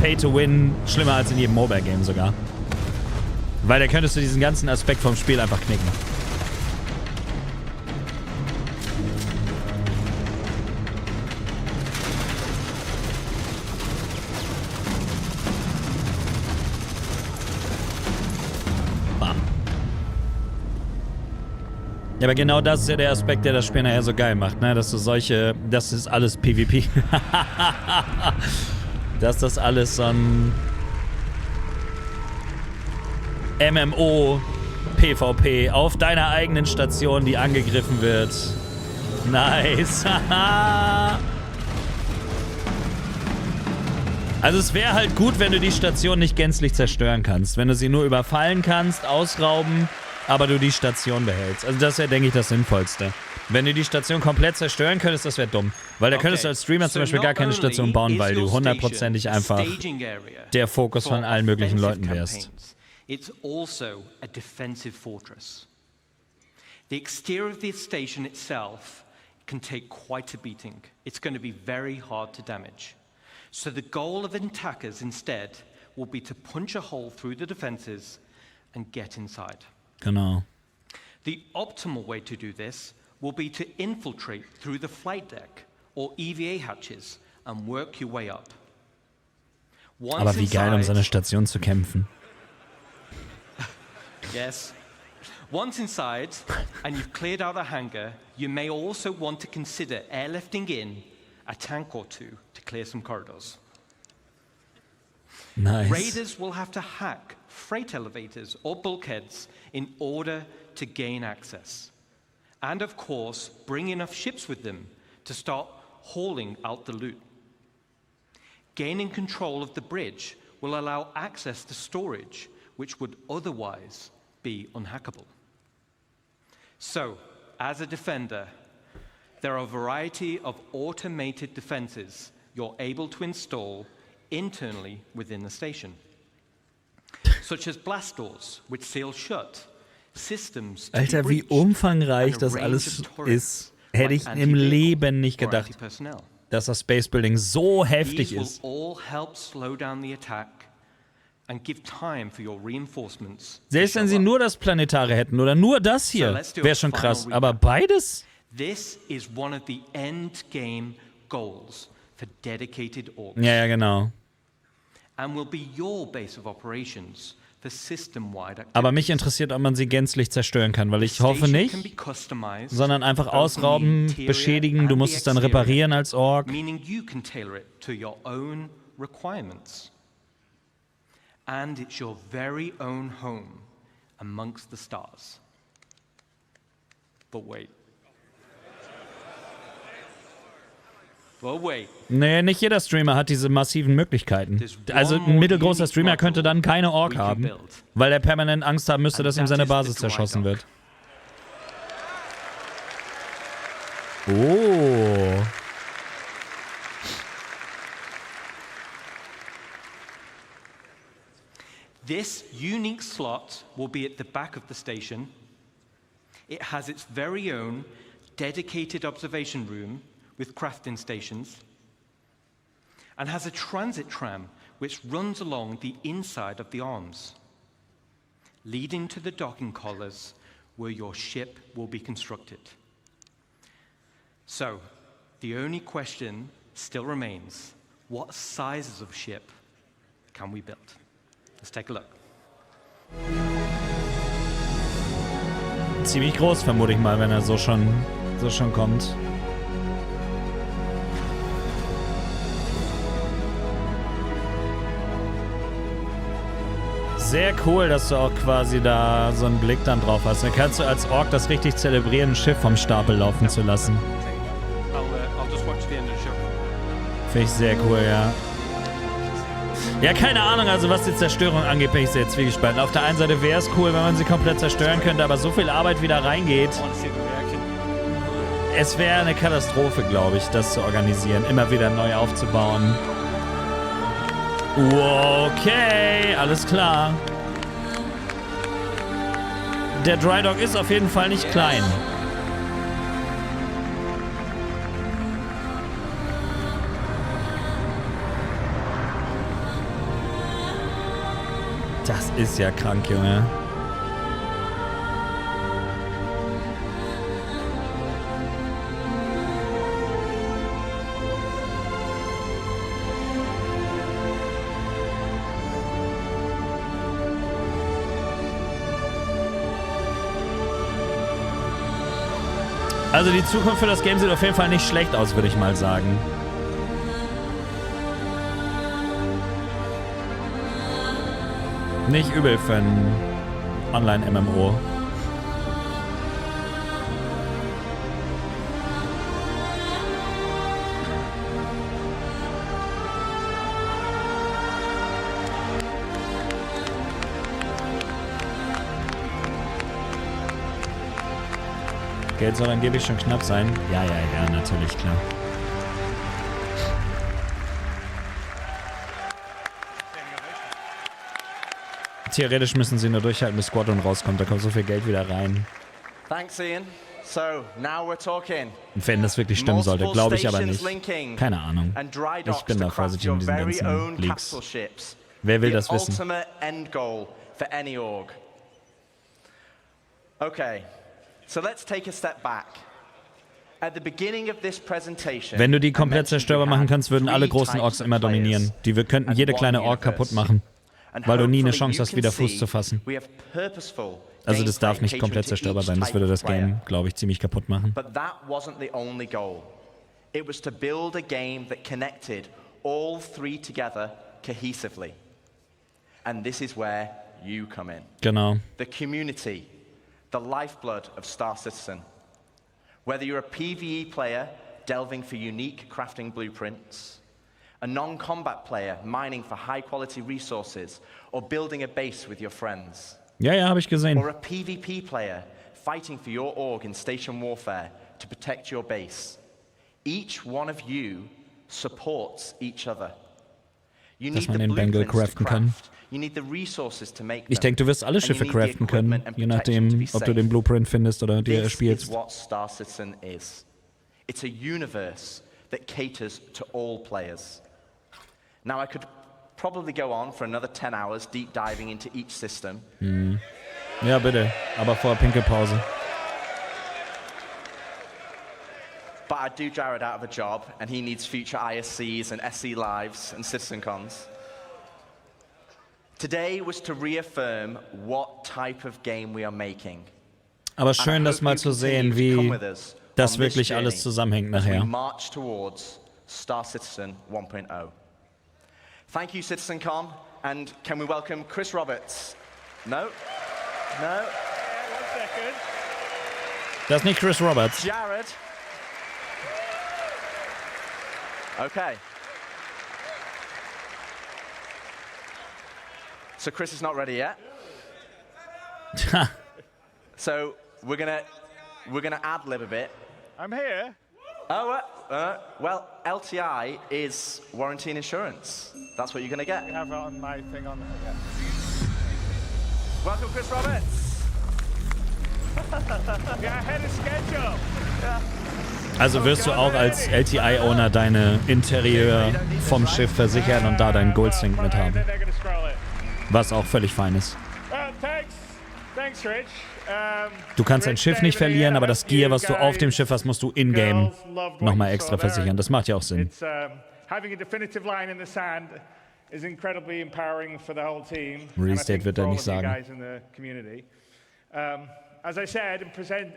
Pay to Win, schlimmer als in jedem Mobile-Game sogar. Weil da könntest du diesen ganzen Aspekt vom Spiel einfach knicken. Ja, aber genau das ist ja der Aspekt, der das Spiel nachher so geil macht, ne? Dass das ist alles PvP. Dass das alles so ein MMO PvP auf deiner eigenen Station, die angegriffen wird. Nice. Also es wäre halt gut, wenn du die Station nicht gänzlich zerstören kannst. Wenn du sie nur überfallen kannst, ausrauben, aber du die Station behältst. Also das wäre, denke ich, das Sinnvollste. Wenn du die Station komplett zerstören könntest, das wäre dumm. Weil da könntest du als Streamer zum Beispiel gar keine Station bauen, weil du hundertprozentig einfach der Fokus von allen möglichen Leuten wärst. It's also a defensive fortress. The exterior of the station itself can take quite a beating. It's going to be very hard to damage. So the goal of attackers instead will be to punch a hole through the defenses and get inside. Genau. The optimal way to do this will be to infiltrate through the flight deck or EVA hatches and work your way up. Aber wie geil, um seine Station zu kämpfen. Yes. Once inside and you've cleared out a hangar, you may also want to consider airlifting in a tank or two to clear some corridors. Nice. Raiders will have to hack freight elevators or bulkheads in order to gain access. And of course, bring enough ships with them to start hauling out the loot. Gaining control of the bridge will allow access to storage, which would otherwise be unhackable. So, as a defender, there are a variety of automated defenses you're able to install internally within the station, such as blast doors, which seal shut, systems to Alter, wie umfangreich das alles ist, hätte ich im Leben nicht gedacht, dass das Space Building so heftig ist. Selbst wenn sie nur das Planetare hätten oder nur das hier, wäre schon krass. Aber beides? This is one of the endgame goals for dedicated orgs. Ja, genau. And will be your base of operations for system-wide activities. Aber mich interessiert, ob man sie gänzlich zerstören kann, weil ich hoffe nicht, sondern einfach ausrauben, beschädigen, du musst es dann reparieren als Org. Meaning you can tailor it to your own requirements. And it's your very own home amongst the stars. But wait. Nee, nicht jeder Streamer hat diese massiven Möglichkeiten. Also ein mittelgroßer Streamer könnte dann keine Org haben, weil er permanent Angst haben müsste, dass ihm seine Basis zerschossen wird. Oh. This unique slot will be at the back of the station. It has its very own dedicated observation room with crafting stations, and has a transit tram which runs along the inside of the arms, leading to the docking collars where your ship will be constructed. So, the only question still remains, what sizes of ship can we build? Let's take a look. Ziemlich groß, vermute ich mal, wenn er so schon kommt. Sehr cool, dass du auch quasi da so einen Blick dann drauf hast. Dann kannst du als Ork das richtig zelebrieren, ein Schiff vom Stapel laufen zu lassen. Finde ich sehr cool, ja. Ja, keine Ahnung, also was die Zerstörung angeht, bin ich sehr zwiegespalten. Auf der einen Seite wäre es cool, wenn man sie komplett zerstören könnte, aber so viel Arbeit wie da reingeht. Es wäre eine Katastrophe, glaube ich, das zu organisieren, immer wieder neu aufzubauen. Okay, alles klar. Der Dry Dock ist auf jeden Fall nicht klein. Das ist ja krank, Junge. Also die Zukunft für das Game sieht auf jeden Fall nicht schlecht aus, würde ich mal sagen. Nicht übel für ein Online-MMO. Geld soll angeblich schon knapp sein. Ja, natürlich, klar. Theoretisch müssen sie nur durchhalten, bis Squadron rauskommt. Da kommt so viel Geld wieder rein. Thanks, Ian. So, now we're talking. Wenn das wirklich stimmen sollte, glaube ich aber nicht. Keine Ahnung. Ich bin da vorsichtig in diesen ganzen Leaks. Wer will das wissen? Ultimate end goal for any org. Okay, so let's take a step back. At the beginning of this presentation, wenn du die komplett zerstörbar machen kannst, würden alle großen Orks immer dominieren. Die könnten jede kleine Ork kaputt machen, weil du nie eine Chance hast, wieder Fuß zu fassen. Also das darf nicht komplett zerstörbar sein, das würde das Game, glaube ich, ziemlich kaputt machen. But that wasn't the only goal. It was to build a game that connected all three together cohesively. And this is where you come in. Genau. The community, the lifeblood of Star Citizen. Whether you're a PvE player delving for unique crafting blueprints, a non-combat player mining for high-quality resources, or building a base with your friends. Ja, habe ich gesehen. Or a PvP player fighting for your org in station warfare to protect your base. Each one of you supports each other. You need the blueprints to craft. You need the resources to make them. Ich denke, du wirst alle Schiffe craften können, je nachdem, ob du den Blueprint findest oder dir erspielst. This is what Star Citizen is. It's a universe that caters to all players. Now, I could probably go on for another 10 hours deep diving into each system. Ja, bitte, aber vor Pinkelpause. But I do Jared out of a job, and he needs future ISCs and SC Lives and CitizenCons. Today was to reaffirm what type of game we are making. Aber schön, das mal zu sehen, wie das wirklich alles zusammenhängt nachher. March towards Star Citizen 1.0. Thank you, CitizenCon, and can we welcome Chris Roberts? No? No? 1 second. Das ist nicht Chris Roberts. Jared? Okay. So Chris is not ready yet. So we're gonna ad-lib a bit. I'm here. Oh, well, LTI is warranty and insurance. That's what you're gonna get. I have it on my thing on there. Yeah. Welcome, Chris Roberts. Yeah, ahead of schedule. Yeah. Also wirst du auch als LTI-Owner deine Interieur vom Schiff versichern und da deinen Goldsync mit haben. Was auch völlig fein ist. Du kannst dein Schiff nicht verlieren, aber das Gear, was du auf dem Schiff hast, musst du in-game nochmal extra versichern. Das macht ja auch Sinn. Restate wird er nicht sagen. As I said,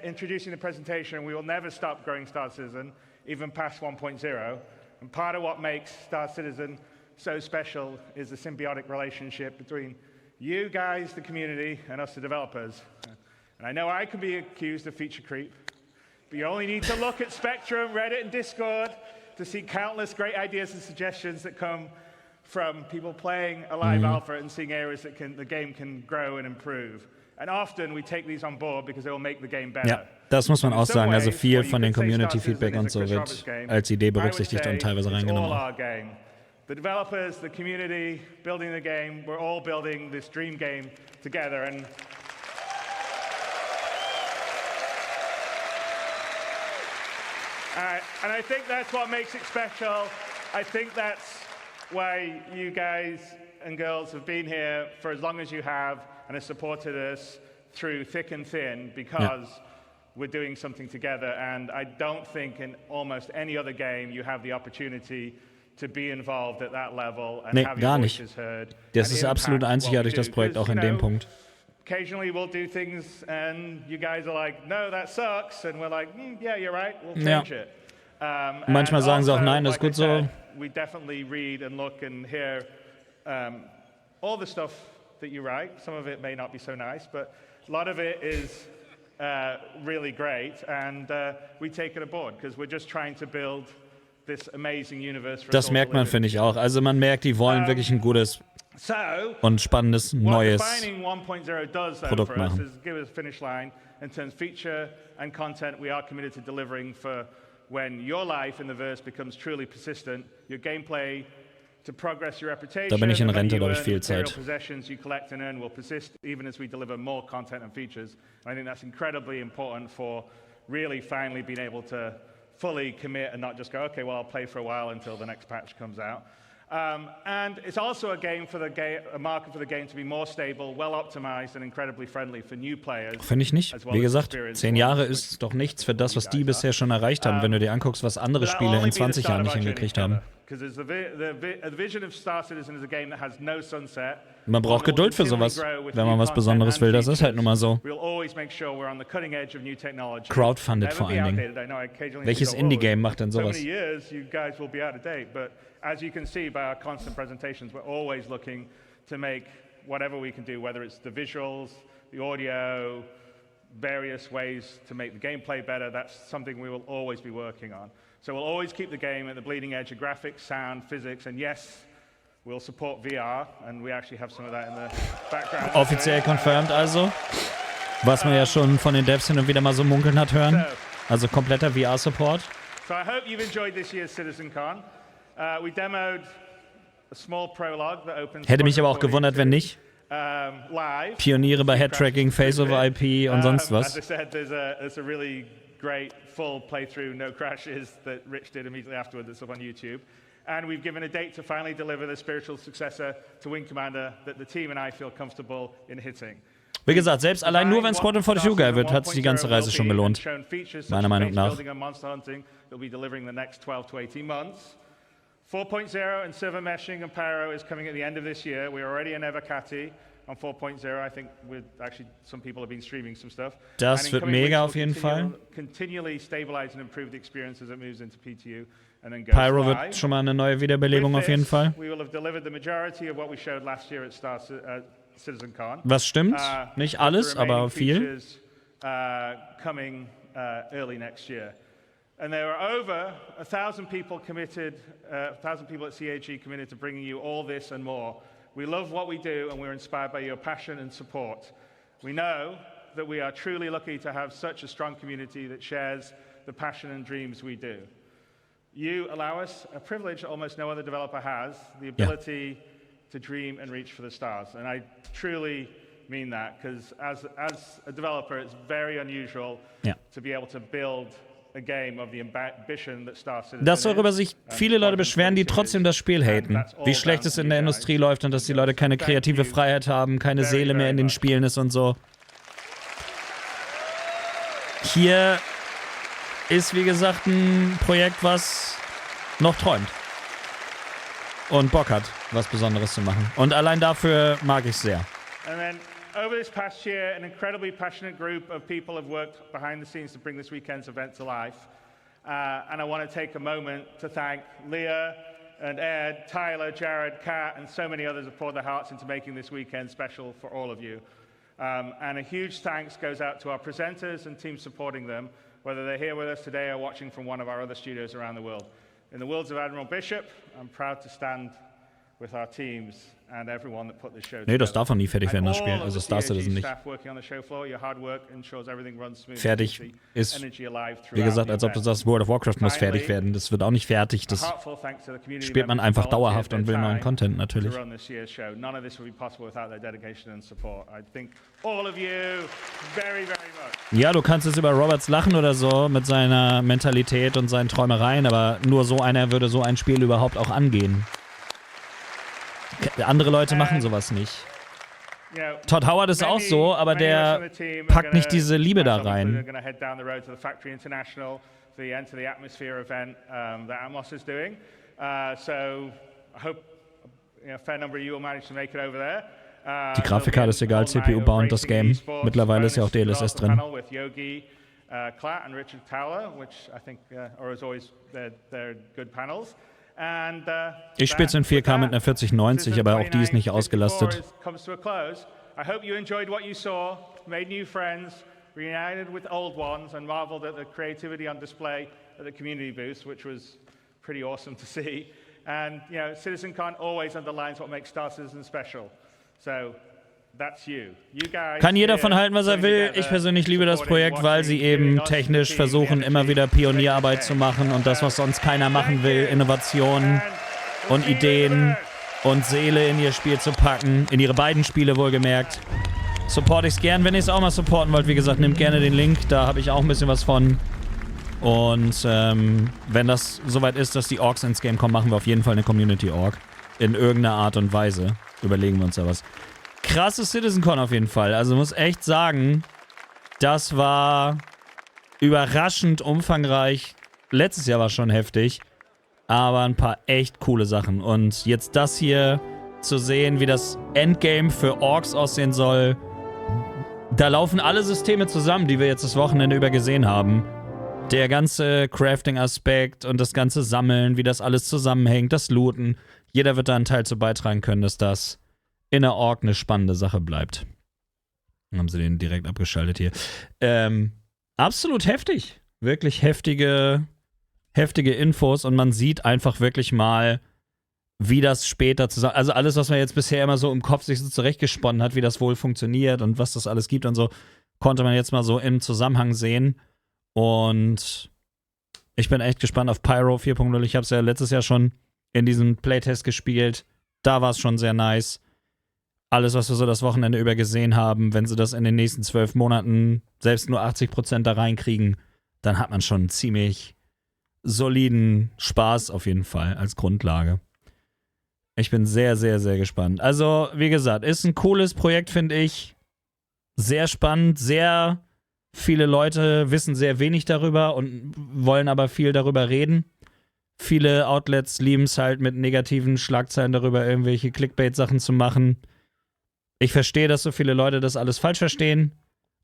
introducing the presentation, we will never stop growing Star Citizen, even past 1.0. And part of what makes Star Citizen so special is the symbiotic relationship between you guys, the community, and us, the developers. And I know I can be accused of feature creep, but you only need to look at Spectrum, Reddit, and Discord to see countless great ideas and suggestions that come from people playing a live alpha and seeing areas that the game can grow and improve. And often we take these on board because they will make the game better. Ja, das muss man auch sagen. Also viel von den Community-Feedback und so wird als Idee berücksichtigt und teilweise reingenommen. The developers, the community, building the game, we're all building this dream game together. And I think that's what makes it special. I think that's why you guys and girls have been here for as long as you have and have supported us through thick and thin because we're doing something together. And I don't think in almost any other game you have the opportunity to be involved at that level and have your voices heard. Das ist absolut einzigartig, das Projekt, auch in dem Punkt. Occasionally we'll do things and you guys are like, no, that sucks. And we're like, yeah, you're right, we'll change it. Manchmal sagen sie auch, nein, das ist gut so. We definitely read and look and hear all the stuff that you write. Some of it may not be so nice, but a lot of it is really great. And we take it aboard because we're just trying to build this amazing universe for Das merkt man, finde ich auch. Also man merkt, die wollen wirklich ein gutes und spannendes, neues Produkt machen. Give us a finish line in terms of feature and content we are committed to delivering for when your life in the verse becomes truly persistent, your gameplay Da bin ich in Rente, da habe ich viel Zeit. Possessions you collect and earn will persist even as we deliver more content and features. I think that's incredibly important for really finally being able to fully commit and not just go, okay, well, I'll play for a while until the next patch comes out. And it's also a market for the game to be more stable, well optimized and incredibly friendly for new players. Finde ich nicht. Wie gesagt, 10 Jahre ist doch nichts für das, was die bisher schon erreicht haben, wenn du dir anguckst, was andere Spiele in 20 Jahren nicht hingekriegt haben. Man braucht Geduld für sowas, wenn man was Besonderes will. Das ist halt nun mal so. Crowdfunded vor allen Dingen. Welches Indie-Game macht denn sowas? As you can see by our constant presentations, we're always looking to make whatever we can do, whether it's the visuals, the audio, various ways to make the gameplay better. That's something we will always be working on. So we'll always keep the game at the bleeding edge of graphics, sound, physics, and yes, we'll support VR, and we actually have some of that in the background. Offiziell confirmed also, was man ja schon von den Devs hin und wieder mal so munkeln hat hören. Also kompletter VR-Support. So I hope you've enjoyed this year's CitizenCon. We demoed a small prologue that opens. Hätte mich aber auch gewundert, wenn nicht. Live. Pioniere bei Headtracking, Face-over-IP und sonst was. As I said, there's a really great full playthrough, no crashes, that Rich did immediately afterward that's up on YouTube. And we've given a date to finally deliver the spiritual successor to Wing Commander that the team and I feel comfortable in hitting. Wie gesagt, selbst allein nur wenn Squadron 42 geil wird, hat sich die ganze Reise schon gelohnt. Meiner Meinung nach. 4.0 and server meshing and Pyro is coming at the end of this year. We're already in Evercati on 4.0. I think some people have been streaming some stuff. Das wird mega auf jeden Fall. Continually stabilize and improve the experience as it moves into PTU and then goes Pyro live. wird schon mal eine neue Wiederbelebung auf jeden Fall. We will have delivered the majority of what we showed last year at CitizenCon. Was stimmt? Nicht alles, aber viel. Coming early next year. And there are over 1,000 people committed, 1,000 people at CAG committed to bringing you all this and more. We love what we do and we're inspired by your passion and support. We know that we are truly lucky to have such a strong community that shares the passion and dreams we do. You allow us a privilege that almost no other developer has, the ability to dream and reach for the stars. And I truly mean that, because as a developer, it's very unusual to be able to build das, worüber sich viele Leute beschweren, die trotzdem das Spiel haten. Wie schlecht es in der Industrie läuft und dass die Leute keine kreative Freiheit haben, keine Seele mehr in den Spielen ist und so. Hier ist, wie gesagt, ein Projekt, was noch träumt. Und Bock hat, was Besonderes zu machen. Und allein dafür mag ich es sehr. Over this past year, an incredibly passionate group of people have worked behind the scenes to bring this weekend's event to life. And I want to take a moment to thank Leah and Ed, Tyler, Jared, Kat, and so many others who poured their hearts into making this weekend special for all of you. And a huge thanks goes out to our presenters and teams supporting them, whether they're here with us today or watching from one of our other studios around the world. In the words of Admiral Bishop, I'm proud to stand with our teams. Nee, das darf auch nie fertig werden, das Spiel. Also Star Citizen nicht. Fertig ist, wie gesagt, als ob du sagst, World of Warcraft muss fertig werden. Das wird auch nicht fertig. Das spielt man einfach dauerhaft und will neuen Content natürlich. Ja, du kannst jetzt über Roberts lachen oder so mit seiner Mentalität und seinen Träumereien, aber nur so einer würde so ein Spiel überhaupt auch angehen. Andere Leute machen sowas nicht. Todd Howard ist auch so, aber der packt nicht diese Liebe da rein. Die Grafikkarte ist egal, CPU bauen das Game. Mittlerweile ist ja auch DLSS drin. Ich spiele es in 4K mit einer 4090, aber auch die ist nicht ausgelastet. I hope you enjoyed what you saw, made new friends, reunited with old ones, and marveled at the creativity on display at the community booth, which was pretty awesome to see. And, you know, CitizenCon always underlines what makes Star Citizen special. So, that's you. You guys. Kann jeder von halten, was er will. Ich persönlich liebe das Projekt, weil sie eben technisch versuchen, immer wieder Pionierarbeit zu machen und das, was sonst keiner machen will, Innovationen. und Ideen und Seele in ihr Spiel zu packen. In ihre beiden Spiele wohlgemerkt. Supporte ich's gern, wenn ihr es auch mal supporten wollt. Wie gesagt, nehmt gerne den Link, da habe ich auch ein bisschen was von. Und wenn das soweit ist, dass die Orks ins Game kommen, machen wir auf jeden Fall eine Community-Org. In irgendeiner Art und Weise. Überlegen wir uns da was. Krasses CitizenCon auf jeden Fall. Also muss echt sagen, das war überraschend umfangreich. Letztes Jahr war schon heftig. Aber ein paar echt coole Sachen. Und jetzt das hier zu sehen, wie das Endgame für Orks aussehen soll. Da laufen alle Systeme zusammen, die wir jetzt das Wochenende über gesehen haben. Der ganze Crafting-Aspekt und das ganze Sammeln, wie das alles zusammenhängt, das Looten. Jeder wird da einen Teil zu beitragen können, dass das in der Org eine spannende Sache bleibt. Dann haben sie den direkt abgeschaltet hier. Absolut heftig. Wirklich heftige Infos und man sieht einfach wirklich mal, wie das später zusammen... Also alles, was man jetzt bisher immer so im Kopf sich so zurechtgesponnen hat, wie das wohl funktioniert und was das alles gibt und so, konnte man jetzt mal so im Zusammenhang sehen. Und ich bin echt gespannt auf Pyro 4.0. Ich habe es ja letztes Jahr schon in diesem Playtest gespielt. Da war es schon sehr nice. Alles, was wir so das Wochenende über gesehen haben, wenn sie das in den nächsten 12 Monaten selbst nur 80% da reinkriegen, dann hat man schon einen ziemlich soliden Spaß auf jeden Fall als Grundlage. Ich bin sehr, sehr, sehr gespannt. Also, wie gesagt, ist ein cooles Projekt, finde ich. Sehr spannend, sehr... Viele Leute wissen sehr wenig darüber und wollen aber viel darüber reden. Viele Outlets lieben es halt, mit negativen Schlagzeilen darüber irgendwelche Clickbait-Sachen zu machen. Ich verstehe, dass so viele Leute das alles falsch verstehen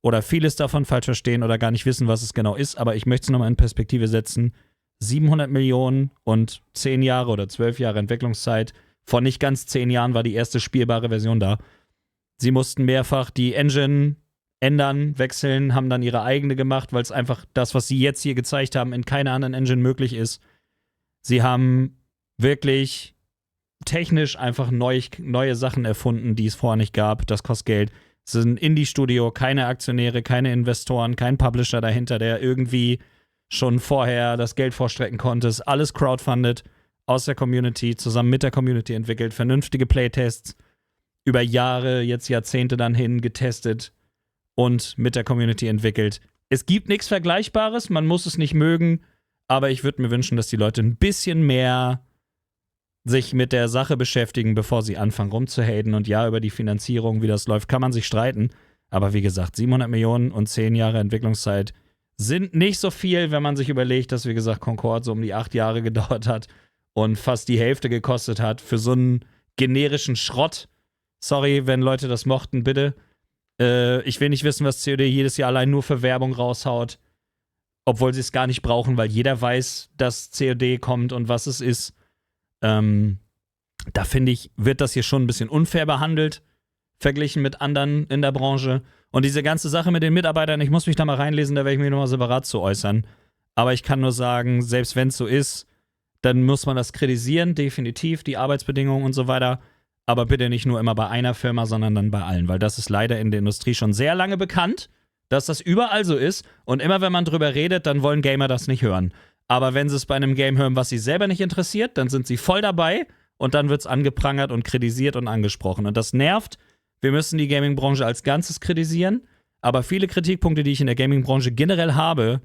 oder vieles davon falsch verstehen oder gar nicht wissen, was es genau ist, aber ich möchte es nochmal in Perspektive setzen. 700 Millionen und 10 Jahre oder 12 Jahre Entwicklungszeit. Vor nicht ganz 10 Jahren war die erste spielbare Version da. Sie mussten mehrfach die Engine ändern, wechseln, haben dann ihre eigene gemacht, weil es einfach das, was sie jetzt hier gezeigt haben, in keiner anderen Engine möglich ist. Sie haben wirklich technisch einfach neue Sachen erfunden, die es vorher nicht gab. Das kostet Geld. Es ist ein Indie-Studio, keine Aktionäre, keine Investoren, kein Publisher dahinter, der irgendwie schon vorher das Geld vorstrecken konnte. Es ist alles crowdfunded, aus der Community, zusammen mit der Community entwickelt, vernünftige Playtests, über Jahre, jetzt Jahrzehnte dann hin getestet und mit der Community entwickelt. Es gibt nichts Vergleichbares, man muss es nicht mögen, aber ich würde mir wünschen, dass die Leute ein bisschen mehr sich mit der Sache beschäftigen, bevor sie anfangen rumzuhaten. Und ja, über die Finanzierung, wie das läuft, kann man sich streiten. Aber wie gesagt, 700 Millionen und 10 Jahre Entwicklungszeit sind nicht so viel, wenn man sich überlegt, dass, wie gesagt, Concorde so um die 8 Jahre gedauert hat und fast die Hälfte gekostet hat für so einen generischen Schrott. Sorry, wenn Leute das mochten, bitte. Ich will nicht wissen, was COD jedes Jahr allein nur für Werbung raushaut, obwohl sie es gar nicht brauchen, weil jeder weiß, dass COD kommt und was es ist. Da finde ich, wird das hier schon ein bisschen unfair behandelt, verglichen mit anderen in der Branche. Und diese ganze Sache mit den Mitarbeitern, ich muss mich da mal reinlesen, da werde ich mich nochmal separat zu äußern. Aber ich kann nur sagen, selbst wenn es so ist, dann muss man das kritisieren, definitiv, die Arbeitsbedingungen und so weiter. Aber bitte nicht nur immer bei einer Firma, sondern dann bei allen, weil das ist leider in der Industrie schon sehr lange bekannt, dass das überall so ist. Und immer wenn man drüber redet, dann wollen Gamer das nicht hören. Aber wenn sie es bei einem Game hören, was sie selber nicht interessiert, dann sind sie voll dabei und dann wird es angeprangert und kritisiert und angesprochen. Und das nervt. Wir müssen die Gaming-Branche als Ganzes kritisieren. Aber viele Kritikpunkte, die ich in der Gaming-Branche generell habe,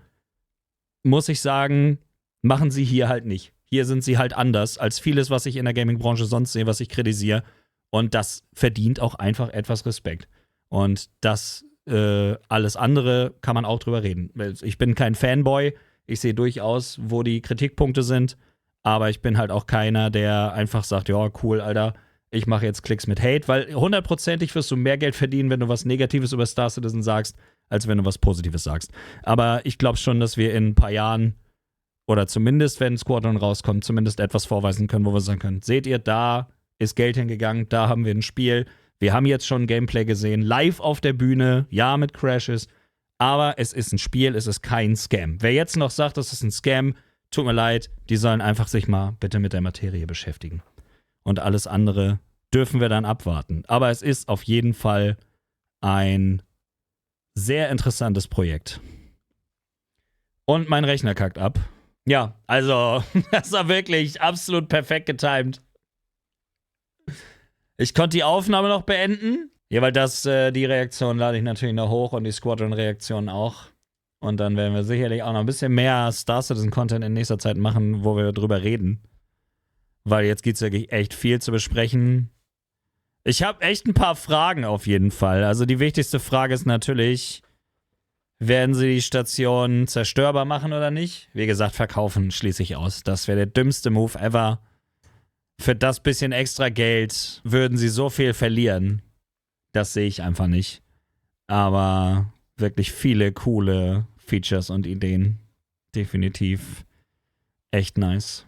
muss ich sagen, machen sie hier halt nicht. Hier sind sie halt anders als vieles, was ich in der Gaming-Branche sonst sehe, was ich kritisiere. Und das verdient auch einfach etwas Respekt. Und das alles andere kann man auch drüber reden. Ich bin kein Fanboy. Ich sehe durchaus, wo die Kritikpunkte sind. Aber ich bin halt auch keiner, der einfach sagt, ja, cool, Alter, ich mache jetzt Klicks mit Hate. Weil 100%ig wirst du mehr Geld verdienen, wenn du was Negatives über Star Citizen sagst, als wenn du was Positives sagst. Aber ich glaube schon, dass wir in ein paar Jahren oder zumindest, wenn Squadron rauskommt, zumindest etwas vorweisen können, wo wir sagen können, seht ihr, da ist Geld hingegangen, da haben wir ein Spiel. Wir haben jetzt schon Gameplay gesehen, live auf der Bühne, ja, mit Crashes, aber es ist ein Spiel, es ist kein Scam. Wer jetzt noch sagt, das ist ein Scam, tut mir leid, die sollen einfach sich mal bitte mit der Materie beschäftigen. Und alles andere dürfen wir dann abwarten. Aber es ist auf jeden Fall ein sehr interessantes Projekt. Und mein Rechner kackt ab. Ja, also, das war wirklich absolut perfekt getimed. Ich konnte die Aufnahme noch beenden. Ja, weil die Reaktion lade ich natürlich noch hoch und die Squadron-Reaktion auch. Und dann werden wir sicherlich auch noch ein bisschen mehr Star Citizen-Content in nächster Zeit machen, wo wir drüber reden. Weil jetzt gibt es wirklich echt viel zu besprechen. Ich habe echt ein paar Fragen auf jeden Fall. Also die wichtigste Frage ist natürlich, werden sie die Station zerstörbar machen oder nicht? Wie gesagt, verkaufen schließe ich aus. Das wäre der dümmste Move ever. Für das bisschen extra Geld würden sie so viel verlieren. Das sehe ich einfach nicht. Aber wirklich viele coole Features und Ideen. Definitiv echt nice.